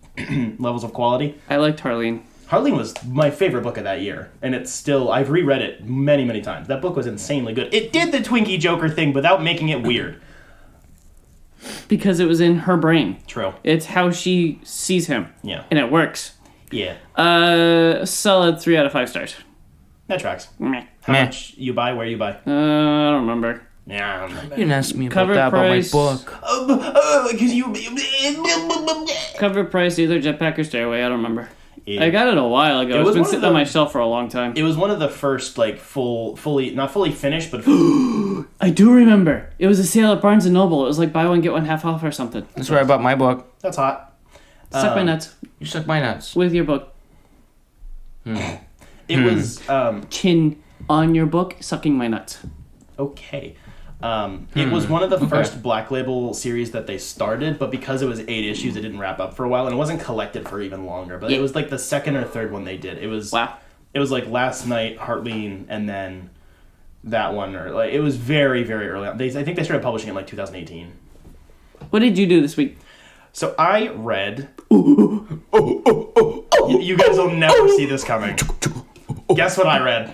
levels of quality. I liked Harleen. Harleen was my favorite book of that year, and it's still, I've reread it many, many times. That book was insanely good. It did the Twinkie Joker thing without making it weird. Because it was in her brain. True. It's how she sees him. Yeah. And it works. Yeah. Solid 3 out of 5 stars. That tracks. Meh. How Meh. much you buy, where you buy? I don't remember. Yeah, I don't know. You didn't ask me about Cover that price. about my book. Because you... Cover price, either Jetpack or Stairway, I don't remember. Yeah. I got it a while ago. It It's was been one of sitting the- on my shelf for a long time. It was one of the first, like, fully, not fully finished, but I do remember. It was a sale at Barnes & Noble. It was like buy one, get one half off or something. That's where I bought my book. that's hot. Suck my nuts You suck my nuts. with your book. It was, Chin on your book, sucking my nuts. okay. It was one of the first Black Label series that they started, but because it was 8 issues, it didn't wrap up for a while, and it wasn't collected for even longer. But it was like the second or third one they did. It was Wow. It was like Last Night, Harleen, and then that one, or like it was very, very early on. I think they started publishing in like 2018. What did you do this week? So I read. You guys will never see this coming. Guess what I read?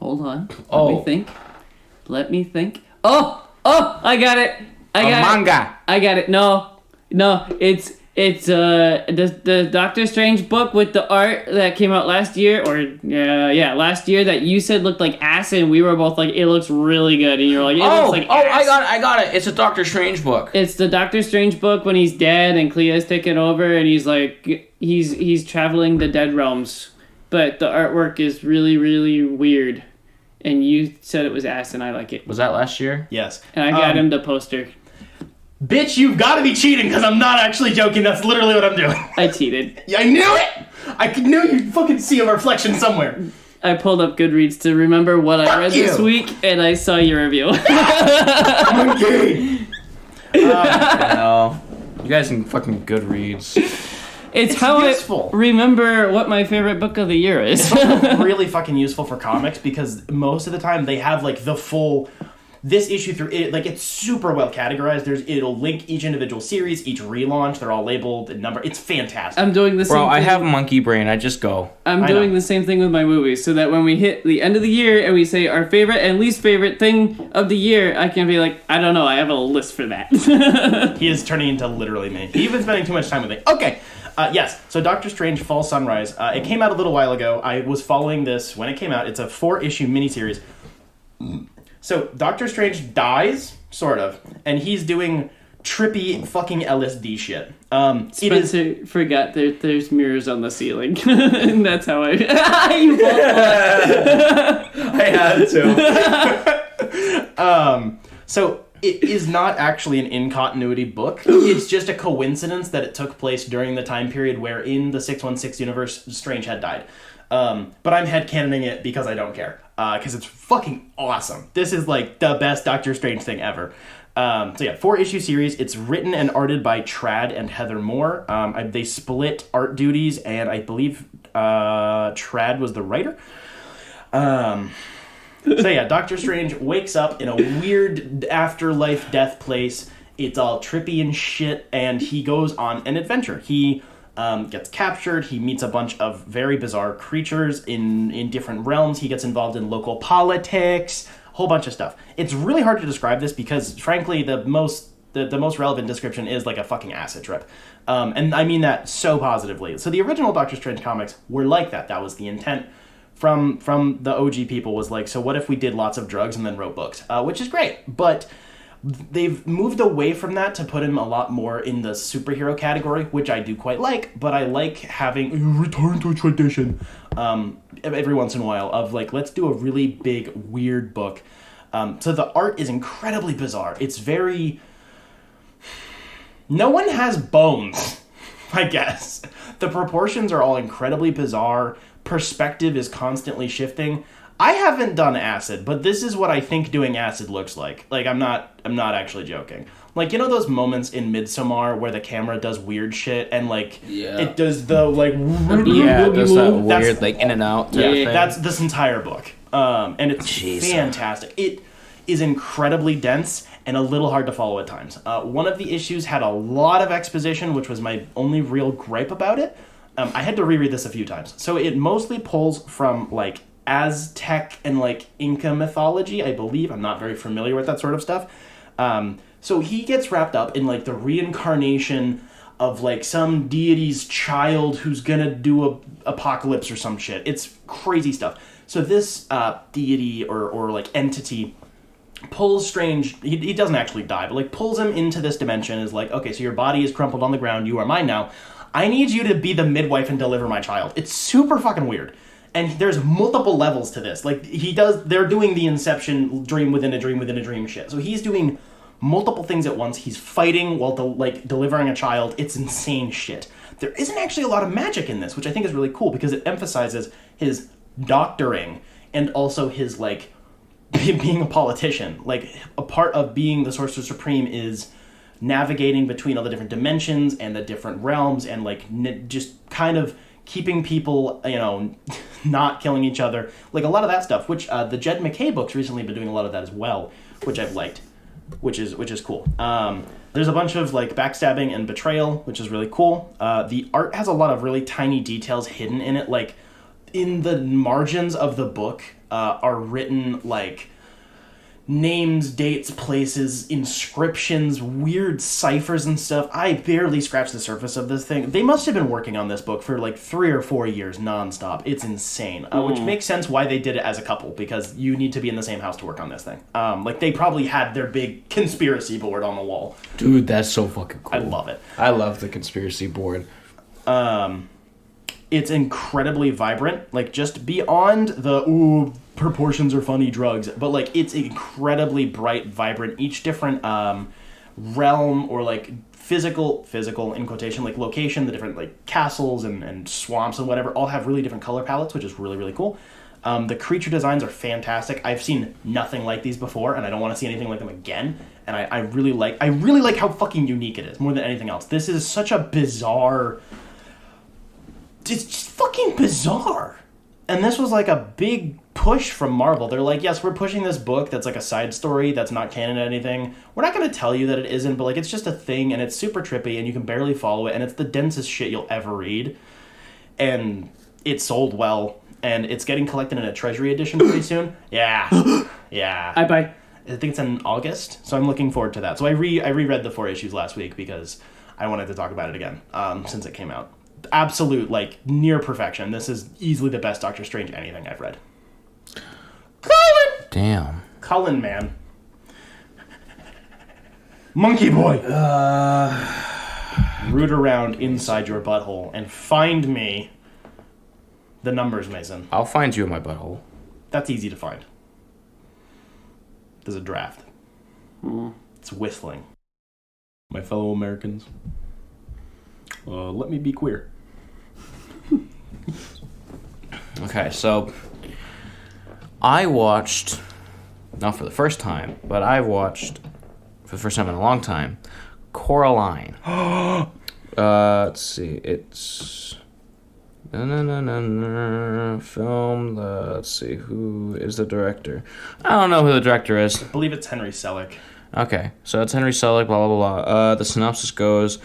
Hold on. Oh. Let me think. Oh, I got it. I got it. manga. I got it. No, it's the Doctor Strange book with the art that came out last year, or last year, that you said looked like ass, and we were both like, it looks really good, and you're like, it looks like ass. I got it. It's a Doctor Strange book. It's the Doctor Strange book when he's dead and Clea's taken over, and he's like, he's traveling the dead realms, but the artwork is really, really weird, and you said it was ass, and I like it, Was that last year? Yes. and I got him the poster. Bitch, you've got to be cheating because I'm not actually joking. That's literally what I'm doing. I cheated. I knew it! I knew you'd fucking see a reflection somewhere. I pulled up Goodreads to remember what I read this you. week, and I saw your review. Okay. No. You guys can fucking Goodreads. It's how useful. I remember what my favorite book of the year is. It's also really fucking useful for comics because most of the time they have like the full this issue through it, like, it's super well categorized. It'll link each individual series, each relaunch. They're all labeled and numbered. It's fantastic. I'm doing the same Bro, thing. I have monkey brain. I just go. I'm doing the same thing with my movies, so that when we hit the end of the year and we say our favorite and least favorite thing of the year, I can be like, I don't know, I have a list for that. He is turning into literally me. He's been spending too much time with me. Okay. Yes, so Doctor Strange Fall Sunrise. It came out a little while ago. I was following this when it came out. It's a 4-issue miniseries. So Doctor Strange dies, sort of, and he's doing trippy fucking LSD shit. Spencer forgot there's mirrors on the ceiling. And that's how I... You both I had to. So it is not actually an in-continuity book. It's just a coincidence that it took place during the time period where in the 616 universe, Strange had died. But I'm headcanoning it because I don't care. Because it's fucking awesome. This is like the best Doctor Strange thing ever. So yeah, 4-issue series. It's written and arted by Trad and Heather Moore. They split art duties, and I believe Trad was the writer. So yeah, Doctor Strange wakes up in a weird afterlife death place. It's all trippy and shit, and he goes on an adventure. He gets captured. He meets a bunch of very bizarre creatures in different realms. He gets involved in local politics, a whole bunch of stuff. It's really hard to describe this because, frankly, the most relevant description is like a fucking acid trip. And I mean that so positively. So the original Doctor Strange comics were like that. That was the intent from the OG people, was like, so what if we did lots of drugs and then wrote books? Which is great, but they've moved away from that to put him a lot more in the superhero category, which I do quite like, but I like having a return to tradition every once in a while of like, let's do a really big, weird book. So the art is incredibly bizarre. It's very... No one has bones, I guess. The proportions are all incredibly bizarre. Perspective is constantly shifting. I haven't done acid, but this is what I think doing acid looks like. Like, I'm not actually joking. Like, you know those moments in Midsommar where the camera does weird shit and, like, it does the, like... Yeah, it does that weird, like, in and out type thing. That's this entire book. And it's fantastic. It is incredibly dense and a little hard to follow at times. One of the issues had a lot of exposition, which was my only real gripe about it. I had to reread this a few times. So it mostly pulls from, like, Aztec and, like, Inca mythology, I believe. I'm not very familiar with that sort of stuff. So he gets wrapped up in, like, the reincarnation of, like, some deity's child who's gonna do a apocalypse or some shit. It's crazy stuff. So this deity or like, entity pulls Strange... He doesn't actually die, but, like, pulls him into this dimension, is like, okay, so your body is crumpled on the ground, you are mine now. I need you to be the midwife and deliver my child. It's super fucking weird. And there's multiple levels to this. Like, they're doing the Inception dream within a dream within a dream shit. So he's doing multiple things at once. He's fighting while, delivering a child. It's insane shit. There isn't actually a lot of magic in this, which I think is really cool because it emphasizes his doctoring and also his, like, being a politician. Like, a part of being the Sorcerer Supreme is navigating between all the different dimensions and the different realms and, like, just kind of keeping people, you know, not killing each other. Like, a lot of that stuff, which the Jed McKay books recently been doing a lot of that as well, which I've liked, which is cool. There's a bunch of, like, backstabbing and betrayal, which is really cool. The art has a lot of really tiny details hidden in it. Like, in the margins of the book are written, like, names, dates, places, inscriptions, weird ciphers and stuff. I barely scratched the surface of this thing. They must have been working on this book for like 3 or 4 years nonstop. It's insane, which makes sense why they did it as a couple, because you need to be in the same house to work on this thing. Like, they probably had their big conspiracy board on the wall. Dude, that's so fucking cool. I love it. I love the conspiracy board. It's incredibly vibrant, like, just beyond the proportions are funny drugs, but, like, it's incredibly bright, vibrant. Each different realm or, like, physical in quotation, like, location, the different, like, castles and swamps and whatever all have really different color palettes, which is really, really cool. The creature designs are fantastic. I've seen nothing like these before, and I don't want to see anything like them again. And I really like how fucking unique it is, more than anything else. This is such a bizarre... It's just fucking bizarre. And this was like a big push from Marvel. They're like, yes, we're pushing this book that's like a side story that's not canon to anything. We're not going to tell you that it isn't, but like it's just a thing and it's super trippy and you can barely follow it and it's the densest shit you'll ever read. And it sold well and it's getting collected in a Treasury edition pretty soon. Yeah. Yeah. I buy. I think it's in August, so I'm looking forward to that. So I reread the 4 issues last week because I wanted to talk about it again since it came out. Absolute, like, near perfection. This is easily the best Doctor Strange anything I've read. Collin! Damn. Collin, man. Monkey boy! Root around inside your butthole and find me the numbers, Mason. I'll find you in my butthole. That's easy to find. There's a draft. It's whistling. My fellow Americans, let me be queer. Okay, so I watched, not for the first time, but I watched, for the first time in a long time, Coraline. Let's see, it's... Film, let's see, who is the director? I don't know who the director is. I believe it's Henry Selick. Okay, so it's Henry Selick, blah, blah, blah. The synopsis goes,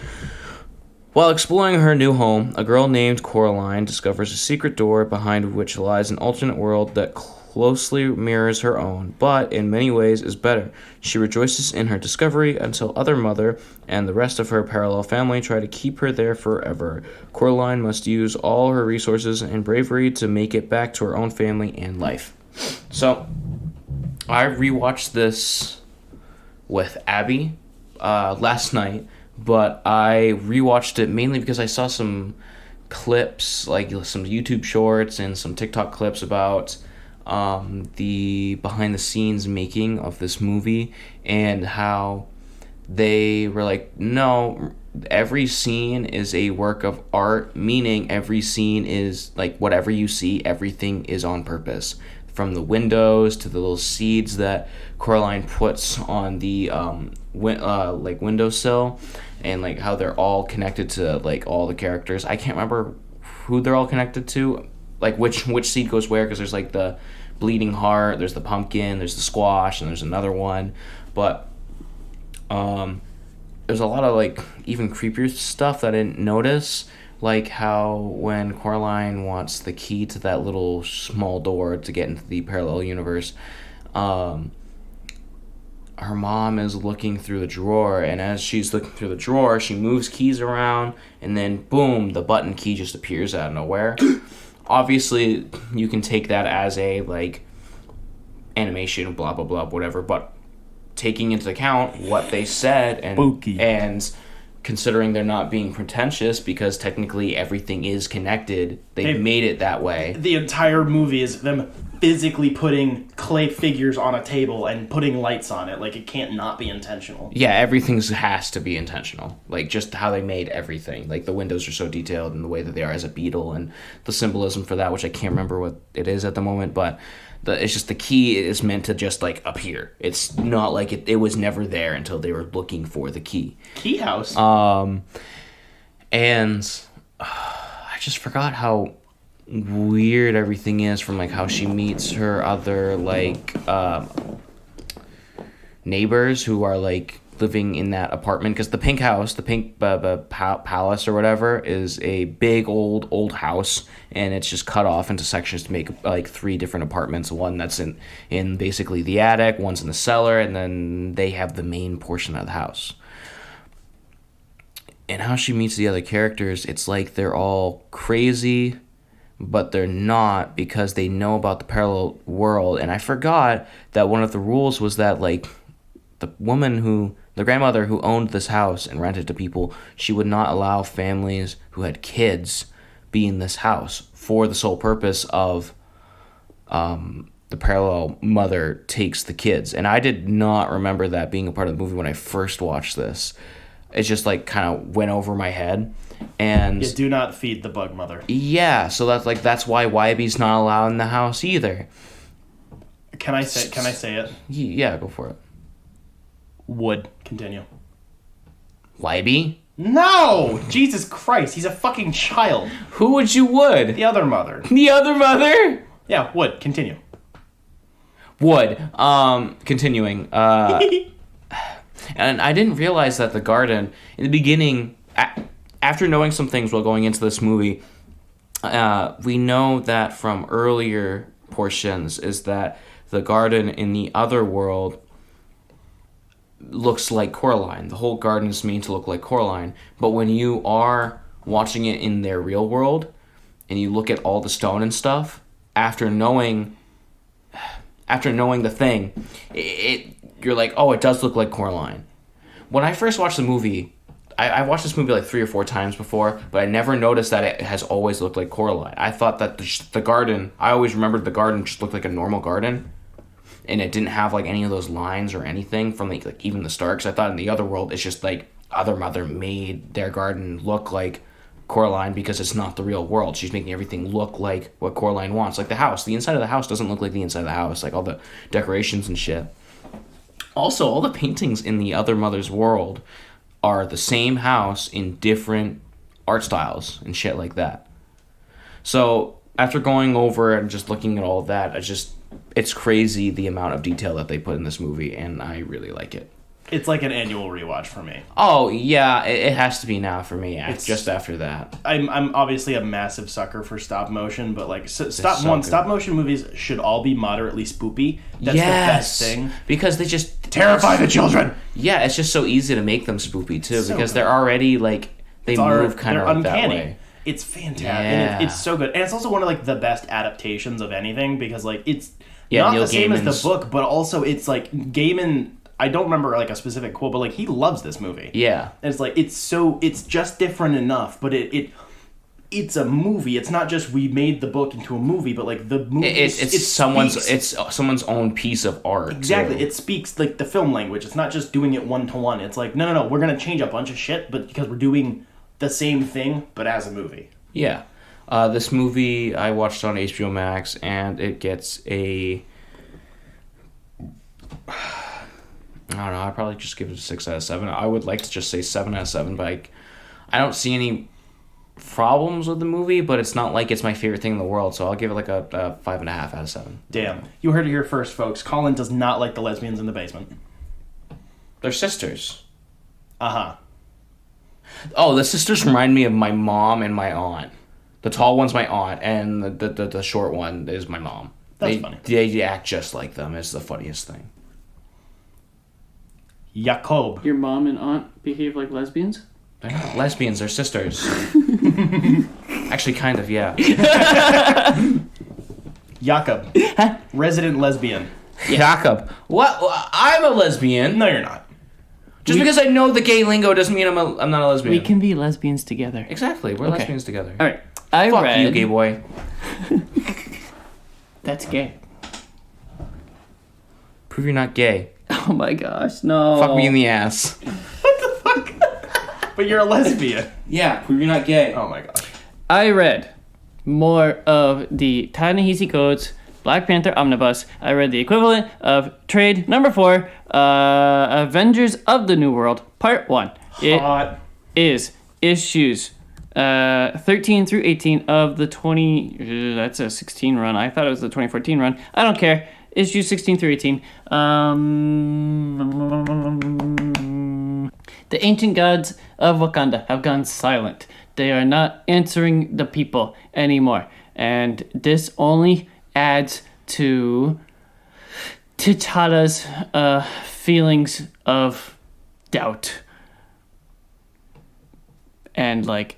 while exploring her new home, a girl named Coraline discovers a secret door behind which lies an alternate world that closely mirrors her own, but in many ways is better. She rejoices in her discovery until Other Mother and the rest of her parallel family try to keep her there forever. Coraline must use all her resources and bravery to make it back to her own family and life. So, I rewatched this with Abby last night, but I rewatched it mainly because I saw some clips, like some YouTube shorts and some TikTok clips about the behind-the-scenes making of this movie and how they were like, no, every scene is a work of art, meaning every scene is, like, whatever you see, everything is on purpose. From the windows to the little seeds that Coraline puts on the windowsill, and like how they're all connected to like all the characters. I can't remember who they're all connected to, like which seed goes where, because there's like the bleeding heart, there's the pumpkin, there's the squash, and there's another one. But there's a lot of like even creepier stuff that I didn't notice. Like how when Coraline wants the key to that little small door to get into the parallel universe, her mom is looking through the drawer, and as she's looking through the drawer, she moves keys around, and then boom, the button key just appears out of nowhere. Obviously, you can take that as a like animation, blah blah blah, whatever, but taking into account what they said and Spooky. And considering they're not being pretentious because technically everything is connected, they've made it that way. The entire movie is them physically putting clay figures on a table and putting lights on it. Like, it can't not be intentional. Yeah, everything has to be intentional. Like, just how they made everything. Like, the windows are so detailed in the way that they are as a beetle, and the symbolism for that, which I can't remember what it is at the moment, but it's just the key is meant to just, like, appear. It's not like it was never there until they were looking for the key. Key house. And I just forgot how weird everything is, from like how she meets her other like neighbors who are like living in that apartment, because the pink house, the pink palace or whatever, is a big old house, and it's just cut off into sections to make like 3 different apartments. One that's in basically the attic, one's in the cellar, and then they have the main portion of the house. And how she meets the other characters, it's like they're all crazy, but they're not, because they know about the parallel world. And I forgot that one of the rules was that, like, the grandmother who owned this house and rented to people, she would not allow families who had kids be in this house for the sole purpose of the parallel mother takes the kids. And I did not remember that being a part of the movie when I first watched this. It just, like, kind of went over my head. And you do not feed the bug mother. Yeah, so that's why Wybie's not allowed in the house either. Can I say it? Yeah, go for it. Would continue. Wybie? No! Jesus Christ, he's a fucking child. Who would you would? The other mother. The other mother? Yeah, would continue. Would. Continuing. And I didn't realize that the garden, in the beginning, after knowing some things while going into this movie, we know that from earlier portions is that the garden in the other world looks like Coraline. The whole garden is made to look like Coraline. But when you are watching it in their real world, and you look at all the stone and stuff, after knowing the thing, you're like, oh, it does look like Coraline. When I first watched the movie, I watched this movie like 3 or 4 times before, but I never noticed that it has always looked like Coraline. I thought that the garden, I always remembered the garden just looked like a normal garden, and it didn't have like any of those lines or anything from like even the start, because I thought in the other world it's just like Other Mother made their garden look like Coraline because it's not the real world. She's making everything look like what Coraline wants. Like the house. The inside of the house doesn't look like the inside of the house. Like all the decorations and shit. Also, all the paintings in the Other Mother's world are the same house in different art styles and shit like that. So after going over and just looking at all of that, it's crazy the amount of detail that they put in this movie, and I really like it. It's like an annual rewatch for me. Oh, yeah, it has to be now for me, just after that. I'm obviously a massive sucker for stop motion, but like stop motion movies should all be moderately spoopy. That's the best thing. Because they just terrify the children. Yeah, it's just so easy to make them spoopy too, because they're already like they move kind of like that way. It's fantastic. And it's so good. And it's also one of like the best adaptations of anything, because like it's not Neil the same Gaiman's... as the book, but also it's like Gaiman, I don't remember like a specific quote, but like he loves this movie. Yeah. And it's like it's just different enough, but it's a movie. It's not just we made the book into a movie, but like the movie it's someone's own piece of art. Exactly. Too. It speaks like the film language. It's not just doing it one to one. It's like no, we're going to change a bunch of shit, but because we're doing the same thing but as a movie. Yeah. This movie I watched on HBO Max, and it gets a I don't know, I'd probably just give it a 6 out of 7. I would like to just say 7 out of 7, but I don't see any problems with the movie, but it's not like it's my favorite thing in the world, so I'll give it like a 5.5 out of 7. Damn. You heard it here first, folks. Collin does not like the lesbians in the basement. They're sisters. Uh-huh. Oh, the sisters remind me of my mom and my aunt. The tall one's my aunt, and the short one is my mom. That's funny. They act just like them. It's the funniest thing. Jacob. Your mom and aunt behave like lesbians? They're not lesbians, they're sisters. Actually, kind of, yeah. Jacob. Resident lesbian. Jacob. What? I'm a lesbian. No, you're not. Just because I know the gay lingo doesn't mean I'm not a lesbian. We can be lesbians together. Exactly, we're lesbians together. All right. I Fuck read... you, gay boy. That's gay. Prove you're not gay. Oh my gosh, no. Fuck me in the ass. What the fuck? But you're a lesbian. Yeah, prove you're not gay. Oh my gosh. I read more of the Ta-Nehisi Coates Black Panther Omnibus. I read the equivalent of trade number 4, Avengers of the New World, Part 1. Hot. It is issues 13 through 18 of the 20... that's a 16 run. I thought it was the 2014 run. I don't care. Issues 16 through 18. The ancient gods of Wakanda have gone silent. They are not answering the people anymore. And this only adds to T'Challa's feelings of doubt. And like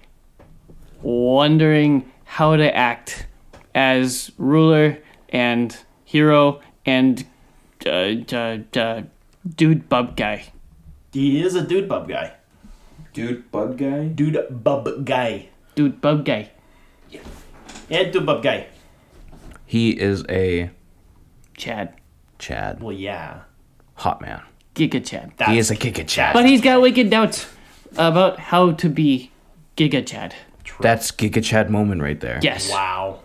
wondering how to act as ruler and hero and dude bub guy. He is a dude bub guy. Dude bug guy? Dude bub guy. Dude bub guy. Yeah, dude bub guy. He is a... Chad. Well, yeah. Hot man. Giga Chad. He is a Giga Chad. But he's got wicked doubts about how to be Giga Chad. That's Giga Chad moment right there. Yes. Wow.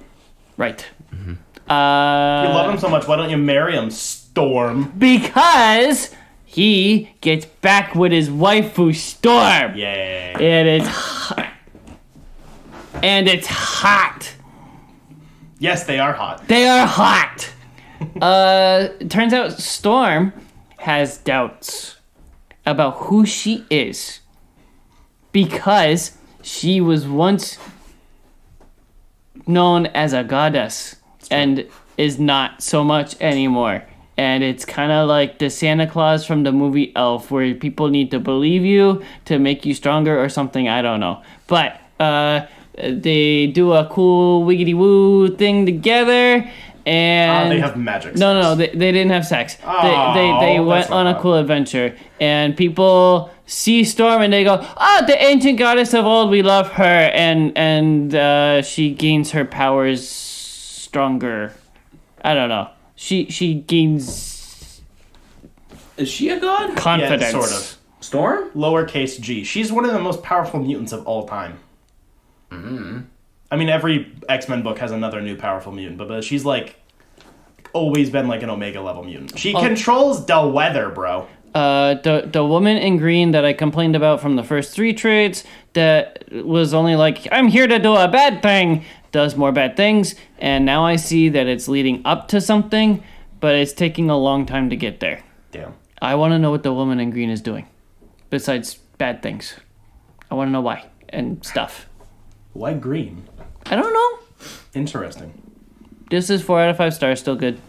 Right. If you love him so much, why don't you marry him, Storm? Because he gets back with his waifu Storm. Yay. And it's hot. And it's hot. Yes, they are hot. They are hot. It turns out Storm has doubts about who she is because she was once known as a goddess and is not so much anymore. And it's kind of like the Santa Claus from the movie Elf, where people need to believe you to make you stronger or something. I don't know. But they do a cool wiggity woo thing together. And they have magic sex. No, they didn't have sex. Oh, they went on a cool adventure. And people see Storm and they go, the ancient goddess of old, we love her. And she gains her powers stronger. I don't know. She gains... Is she a god? Confidence. Yeah, sort of. Storm? Lowercase g. She's one of the most powerful mutants of all time. Mm-hmm. I mean, every X-Men book has another new powerful mutant, but she's like always been like an Omega level mutant. She controls the weather, bro. The woman in green that I complained about from the first 3 trades that was only like, I'm here to do a bad thing, does more bad things, and now I see that it's leading up to something, but it's taking a long time to get there. Damn. I want to know what the woman in green is doing, besides bad things. I want to know why, and stuff. Why green? I don't know. Interesting. This is 4 out of 5 stars, still good.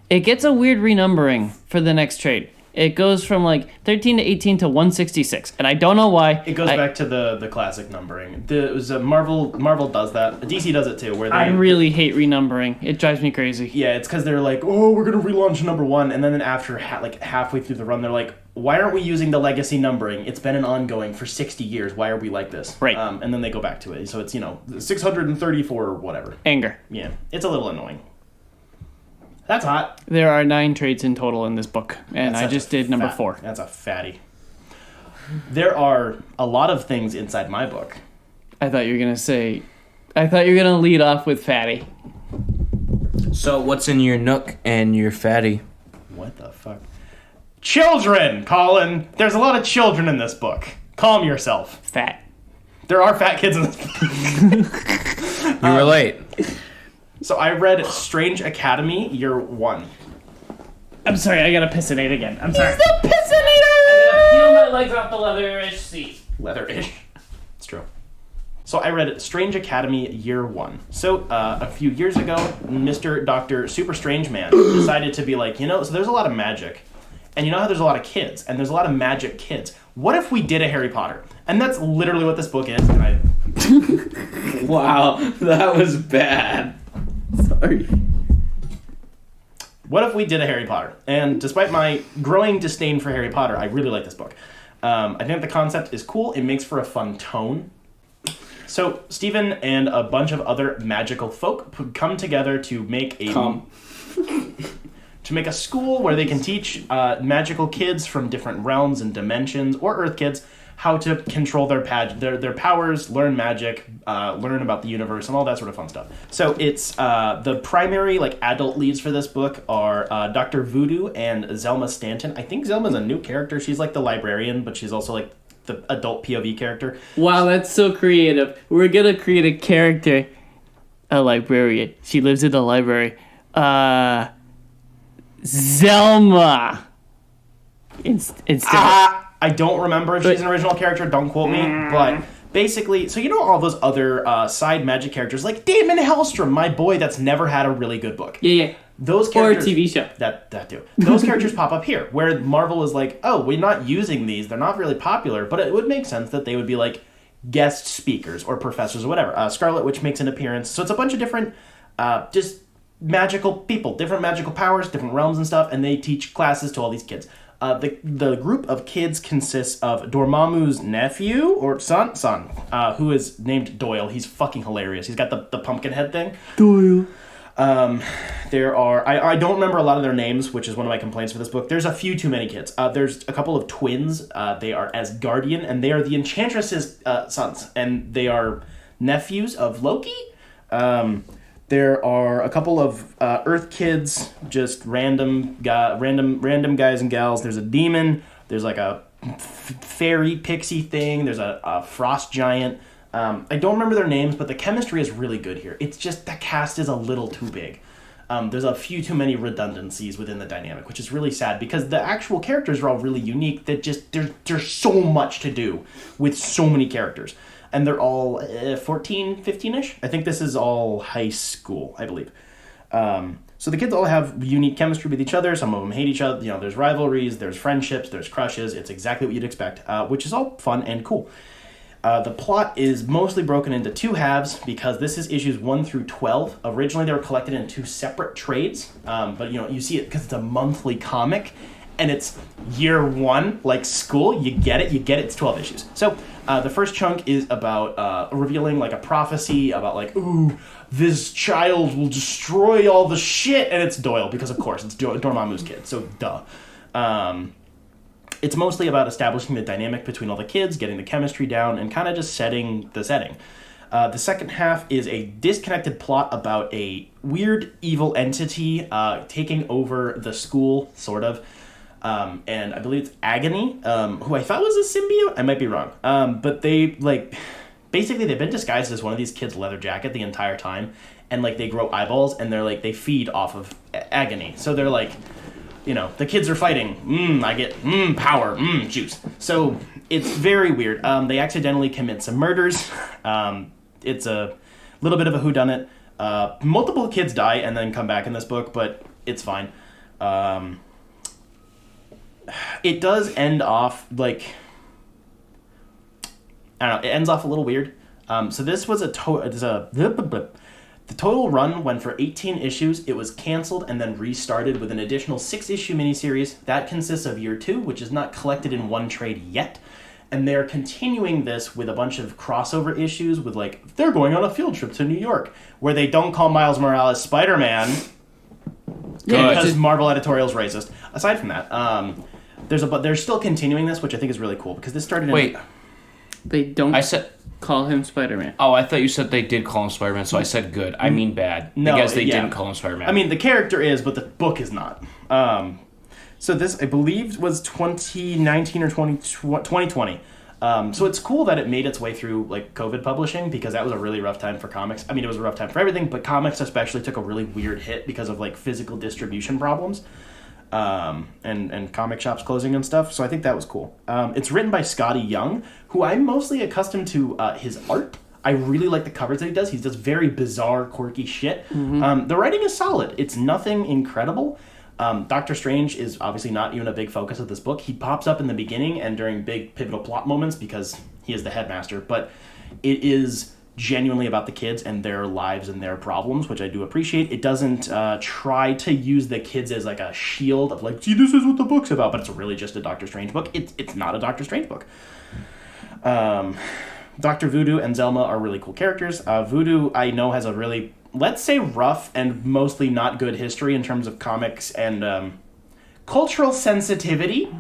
It gets a weird renumbering for the next trade. It goes from like 13 to 18 to 166, and I don't know why. It goes back to the classic numbering. It was Marvel does that. DC does it too. Where I really hate renumbering. It drives me crazy. Yeah, it's because they're like, oh, we're gonna relaunch number 1, and then after like halfway through the run, they're like, why aren't we using the legacy numbering? It's been an ongoing for 60 years. Why are we like this? Right. And then they go back to it. So it's 634 or whatever. Anger. Yeah, it's a little annoying. That's hot. There are 9 trades in total in this book, and I just did number 4. That's a fatty. There are a lot of things inside my book. I thought you were gonna lead off with fatty. So what's in your nook and your fatty? What the fuck? Children, Collin. There's a lot of children in this book. Calm yourself. Fat. There are fat kids in this book. You were late. So I read Strange Academy Year 1. I'm sorry, I gotta pissinate again. I'm sorry. He's the I pissinator! gotta peel my legs off the leatherish seat. Leather-ish. It's true. So I read Strange Academy Year 1. So a few years ago, Mr. Dr. Super Strange Man decided to be like, so there's a lot of magic. And you know how there's a lot of kids, and there's a lot of magic kids. What if we did a Harry Potter? And that's literally what this book is. And Wow, that was bad. Sorry. What if we did a Harry Potter? And despite my growing disdain for Harry Potter, I really like this book. I think the concept is cool. It makes for a fun tone. So Stephen and a bunch of other magical folk come together to make a school where they can teach magical kids from different realms and dimensions, or Earth kids, how to control their powers, learn magic, learn about the universe, and all that sort of fun stuff. So it's the primary adult leads for this book are Dr. Voodoo and Zelma Stanton. I think Zelma's a new character. She's the librarian, but she's also the adult POV character. Wow, that's so creative. We're gonna create a character, a librarian. She lives in the library. Zelma. Instead. I don't remember if she's an original character, don't quote me, but basically, so all those other side magic characters, like Damon Hellstrom, my boy that's never had a really good book. Yeah. Those characters, or a TV show. That too. Those characters pop up here, where Marvel is like, oh, we're not using these, they're not really popular, but it would make sense that they would be guest speakers or professors or whatever. Scarlet Witch makes an appearance, so it's a bunch of different, just magical people, different magical powers, different realms and stuff, and they teach classes to all these kids. The group of kids consists of Dormammu's nephew, or son, who is named Doyle. He's fucking hilarious. He's got the pumpkin head thing. Doyle. There are... I don't remember a lot of their names, which is one of my complaints for this book. There's a few too many kids. There's a couple of twins. They are Asgardian, and they are the Enchantress's sons. And they are nephews of Loki. There are a couple of Earth kids, just random guys and gals. There's a demon. There's a fairy pixie thing. There's a frost giant. I don't remember their names, but the chemistry is really good here. It's just the cast is a little too big. There's a few too many redundancies within the dynamic, which is really sad because the actual characters are all really unique. That just there's so much to do with so many characters, and they're all 14, 15-ish. I think this is all high school, I believe. So the kids all have unique chemistry with each other. Some of them hate each other. There's rivalries, there's friendships, there's crushes. It's exactly what you'd expect, which is all fun and cool. The plot is mostly broken into two halves because this is issues 1 through 12. Originally, they were collected in two separate trades, but you see it because it's a monthly comic, and it's year 1, like school. You get it. It's 12 issues. So the first chunk is about revealing like a prophecy about like, ooh, this child will destroy all the shit, and it's Doyle because of course it's Dormammu's kid. So duh. It's mostly about establishing the dynamic between all the kids, getting the chemistry down, and kind of just setting the setting. The second half is a disconnected plot about a weird evil entity taking over the school, sort of. And I believe it's Agony, who I thought was a symbiote. I might be wrong. But they, basically they've been disguised as one of these kids' leather jacket the entire time. And, they grow eyeballs, and they feed off of Agony. So they're the kids are fighting. I get power. Juice. So it's very weird. They accidentally commit some murders. It's a little bit of a whodunit. Multiple kids die and then come back in this book, but it's fine. It does end off I don't know. It ends off a little weird. So this was the total run went for 18 issues. It was canceled and then restarted with an additional 6-issue miniseries. That consists of year 2, which is not collected in one trade yet. And they're continuing this with a bunch of crossover issues with, they're going on a field trip to New York, where they don't call Miles Morales Spider-Man because Marvel editorial's racist. Aside from that, they're still continuing this, which I think is really cool, because this started in... They don't... call him Spider-Man. Oh, I thought you said they did call him Spider-Man, so I said good. I mean bad. No, I guess they didn't call him Spider-Man. I mean, the character is, but the book is not. So this, I believe, was 2019 or 2020. So it's cool that it made its way through, COVID publishing, because that was a really rough time for comics. I mean, it was a rough time for everything, but comics especially took a really weird hit because of, physical distribution problems. And comic shops closing and stuff, so I think that was cool. It's written by Scotty Young, who I'm mostly accustomed to his art. I really like the covers that he does. He does very bizarre, quirky shit. Mm-hmm. The writing is solid. It's nothing incredible. Doctor Strange is obviously not even a big focus of this book. He pops up in the beginning and during big pivotal plot moments because he is the headmaster, but it is genuinely about the kids and their lives and their problems, which I do appreciate. It doesn't try to use the kids as a shield of see, this is what the book's about, but it's really just a Doctor Strange book. It's not a Doctor Strange book. Dr. Voodoo and Zelma are really cool characters. Voodoo, I know, has a really, let's say, rough and mostly not good history in terms of comics and cultural sensitivity.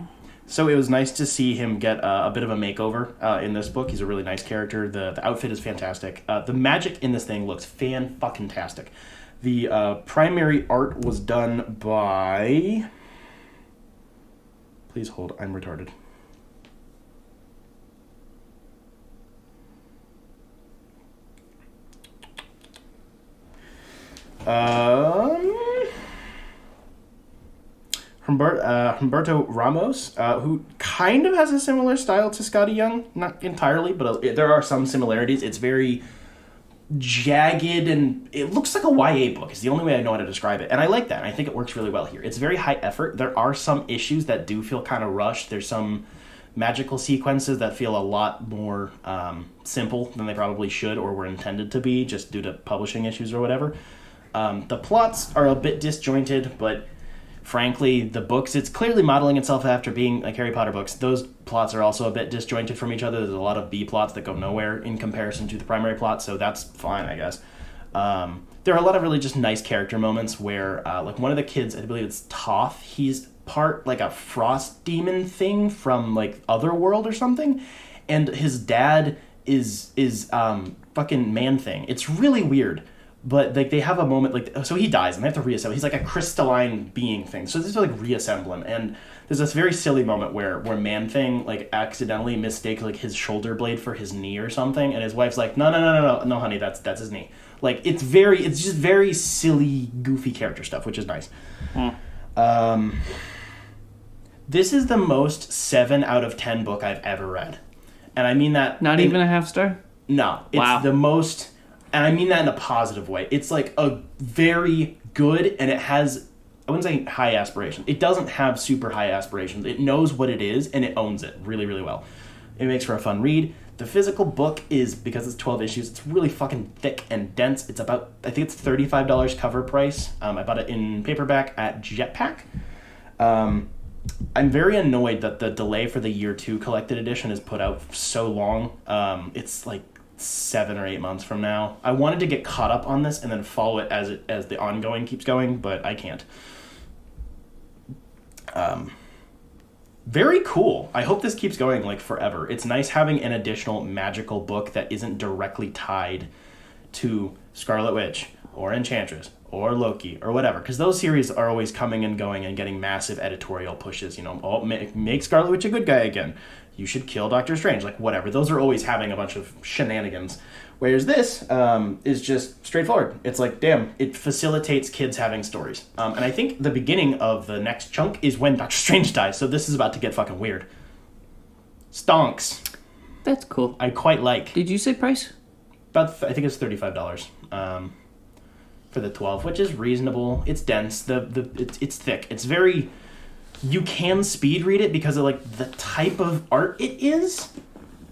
So it was nice to see him get a bit of a makeover in this book. He's a really nice character. The outfit is fantastic. The magic in this thing looks fan-fucking-tastic. The primary art was done by... Please hold, I'm retarded. Humberto Ramos, who kind of has a similar style to Scotty Young. Not entirely, but there are some similarities. It's very jagged, and it looks like a YA book. It's the only way I know how to describe it. And I like that. I think it works really well here. It's very high effort. There are some issues that do feel kind of rushed. There's some magical sequences that feel a lot more simple than they probably should or were intended to be, just due to publishing issues or whatever. The plots are a bit disjointed, but frankly, the books, it's clearly modeling itself after being like Harry Potter books. Those plots are also a bit disjointed from each other. There's a lot of B plots that go nowhere in comparison to the primary plot, so that's fine, I guess. There are a lot of really just nice character moments where, like one of the kids, I believe it's Toph, he's part like a frost demon thing from like Otherworld or something, and his dad is fucking Man-Thing. It's really weird. But like they have a moment, like, so he dies and they have to reassemble. He's like a crystalline being thing, so this is like reassemble him. And there's this very silly moment where Man-Thing like accidentally mistakes like his shoulder blade for his knee or something, and his wife's like, no, honey, that's his knee. Like it's just very silly, goofy character stuff, which is nice. This is the most 7 out of 10 book I've ever read, and I mean that Not even a half star? No, it's Wow. the most, and I mean that in a positive way. It's like a very good, and it has, I wouldn't say high aspirations. It doesn't have super high aspirations. It knows what it is, and it owns it really, really well. It makes for a fun read. The physical book is, because it's 12 issues, it's really fucking thick and dense. It's about, I think it's $35 cover price. I bought it in paperback at Jetpack. I'm very annoyed that the delay for the year 2 collected edition is put out so long. It's like 7 or 8 months from now. I wanted to get caught up on this and then follow it as the ongoing keeps going, but I can't. Very cool. I hope this keeps going like forever. It's nice having an additional magical book that isn't directly tied to Scarlet Witch or Enchantress or Loki or whatever, because those series are always coming and going and getting massive editorial pushes. You know, oh, make Scarlet Witch a good guy again. You should kill Doctor Strange, like whatever. Those are always having a bunch of shenanigans. Whereas this is just straightforward. It's like, damn, it facilitates kids having stories. And I think the beginning of the next chunk is when Doctor Strange dies, so this is about to get fucking weird. Stonks. That's cool. I quite like. Did you say price? About, I think it's $35 for the 12, which is reasonable. It's dense. It's thick. It's very... You can speed read it because of like the type of art it is.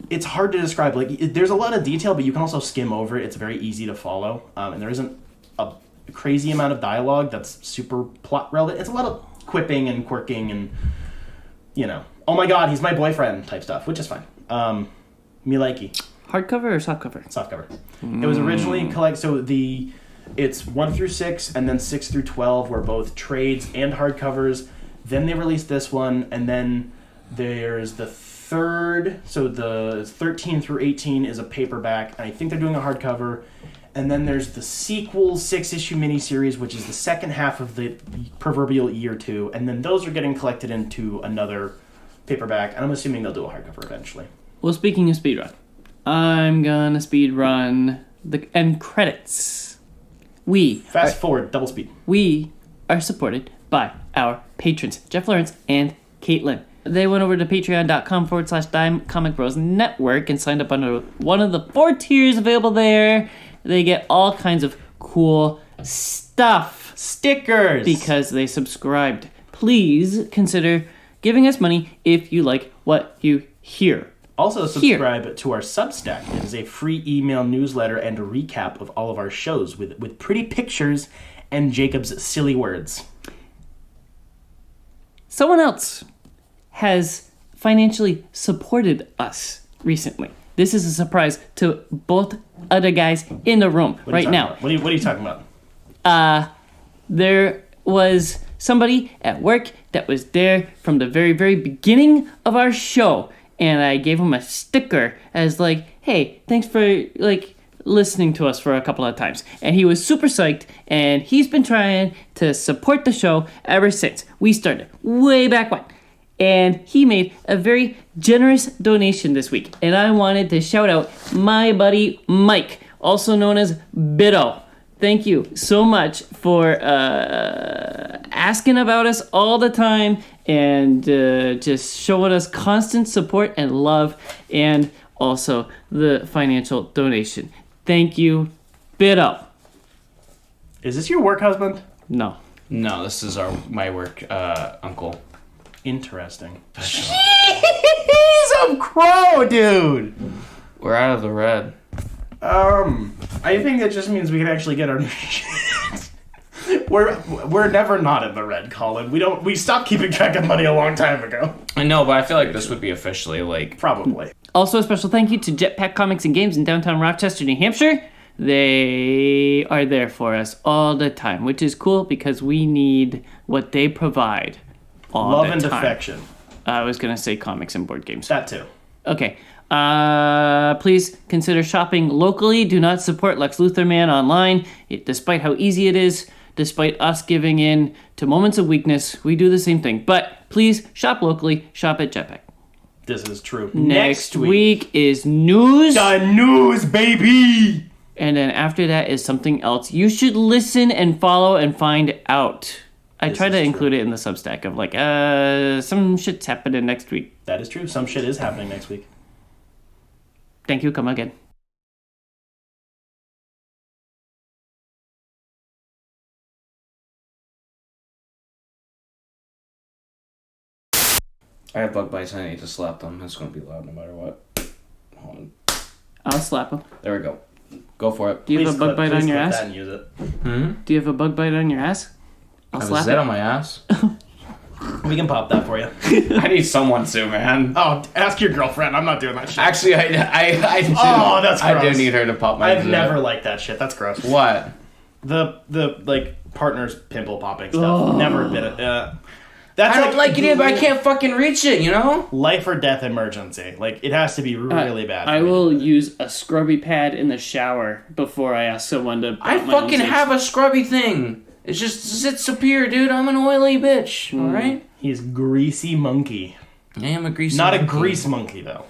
It's hard to describe. Like there's a lot of detail, but you can also skim over it. It's very easy to follow, and there isn't a crazy amount of dialogue that's super plot relevant. It's a lot of quipping and quirking and, you know, oh my god, he's my boyfriend type stuff, which is fine. Me likey. Hardcover or softcover? Softcover. It was originally it's 1 through 6, and then 6 through 12 were both trades and hardcovers. Then they released this one, and then there's the third, so the 13 through 18 is a paperback, and I think they're doing a hardcover. And then there's the sequel 6-issue miniseries, which is the second half of the proverbial year 2, and then those are getting collected into another paperback, and I'm assuming they'll do a hardcover eventually. Well, speaking of speedrun, I'm gonna speedrun the end credits. Fast forward, double speed. We are supported by our patrons, Jeff Lawrence and Caitlin. They went over to patreon.com/dimecomicbros network and signed up under one of the 4 tiers available there. They get all kinds of cool stuff. Stickers! Because they subscribed. Please consider giving us money if you like what you hear. Also subscribe to our Substack. It is a free email newsletter and a recap of all of our shows with pretty pictures and Jacob's silly words. Someone else has financially supported us recently. This is a surprise to both other guys in the room right now. What are you talking about? There was somebody at work that was there from the very, very beginning of our show, and I gave him a sticker as like, hey, thanks for listening to us for a couple of times. And he was super psyched, and he's been trying to support the show ever since we started, way back when. And he made a very generous donation this week. And I wanted to shout out my buddy Mike, also known as Biddo. Thank you so much for asking about us all the time and just showing us constant support and love, and also the financial donation. Thank you, Biddo. Is this your work husband? No. No, this is my work uncle. Interesting. He's a crow, dude! We're out of the red. I think that just means we can actually get our new shit. We're never not in the red, Collin. We stopped keeping track of money a long time ago. I know, but I feel like this would be officially Probably. Also, a special thank you to Jetpack Comics and Games in downtown Rochester, New Hampshire. They are there for us all the time, which is cool because we need what they provide all Love the and time. affection. I was going to say comics and board games. That too. Okay. Please consider shopping locally. Do not support Lex Luthor Man online, despite how easy it is Despite us giving in to moments of weakness, we do the same thing. But please shop locally. Shop at Jetpack. This is true. Next week is news. The news, baby! And then after that is something else you should listen and follow and find out. I try to include it in the Substack of like, some shit's happening next week. That is true. Some shit is happening next week. Thank you. Come again. I have bug bites. I need to slap them. It's going to be loud no matter what. Hold on. I'll slap him. There we go. Go for it. Do you have a bug bite on your ass? That and use it. Do you have a bug bite on your ass? I'll I have slap a zit it. on my ass. We can pop that for you. I need someone to, man. Oh, ask your girlfriend. I'm not doing that shit. Actually, I do. Oh, that's I do gross. need her to pop my I've zit. never liked that shit. That's gross. What? The like partner's pimple popping stuff. Never been it. That's I don't like it either, but I can't fucking reach it, you know? Life or death emergency. Like, it has to be really bad. I will use a scrubby pad in the shower before I ask someone to. I fucking have a scrubby thing. It just sits up here, dude. I'm an oily bitch, alright? He's greasy monkey. I am a greasy Not monkey. a grease monkey, though.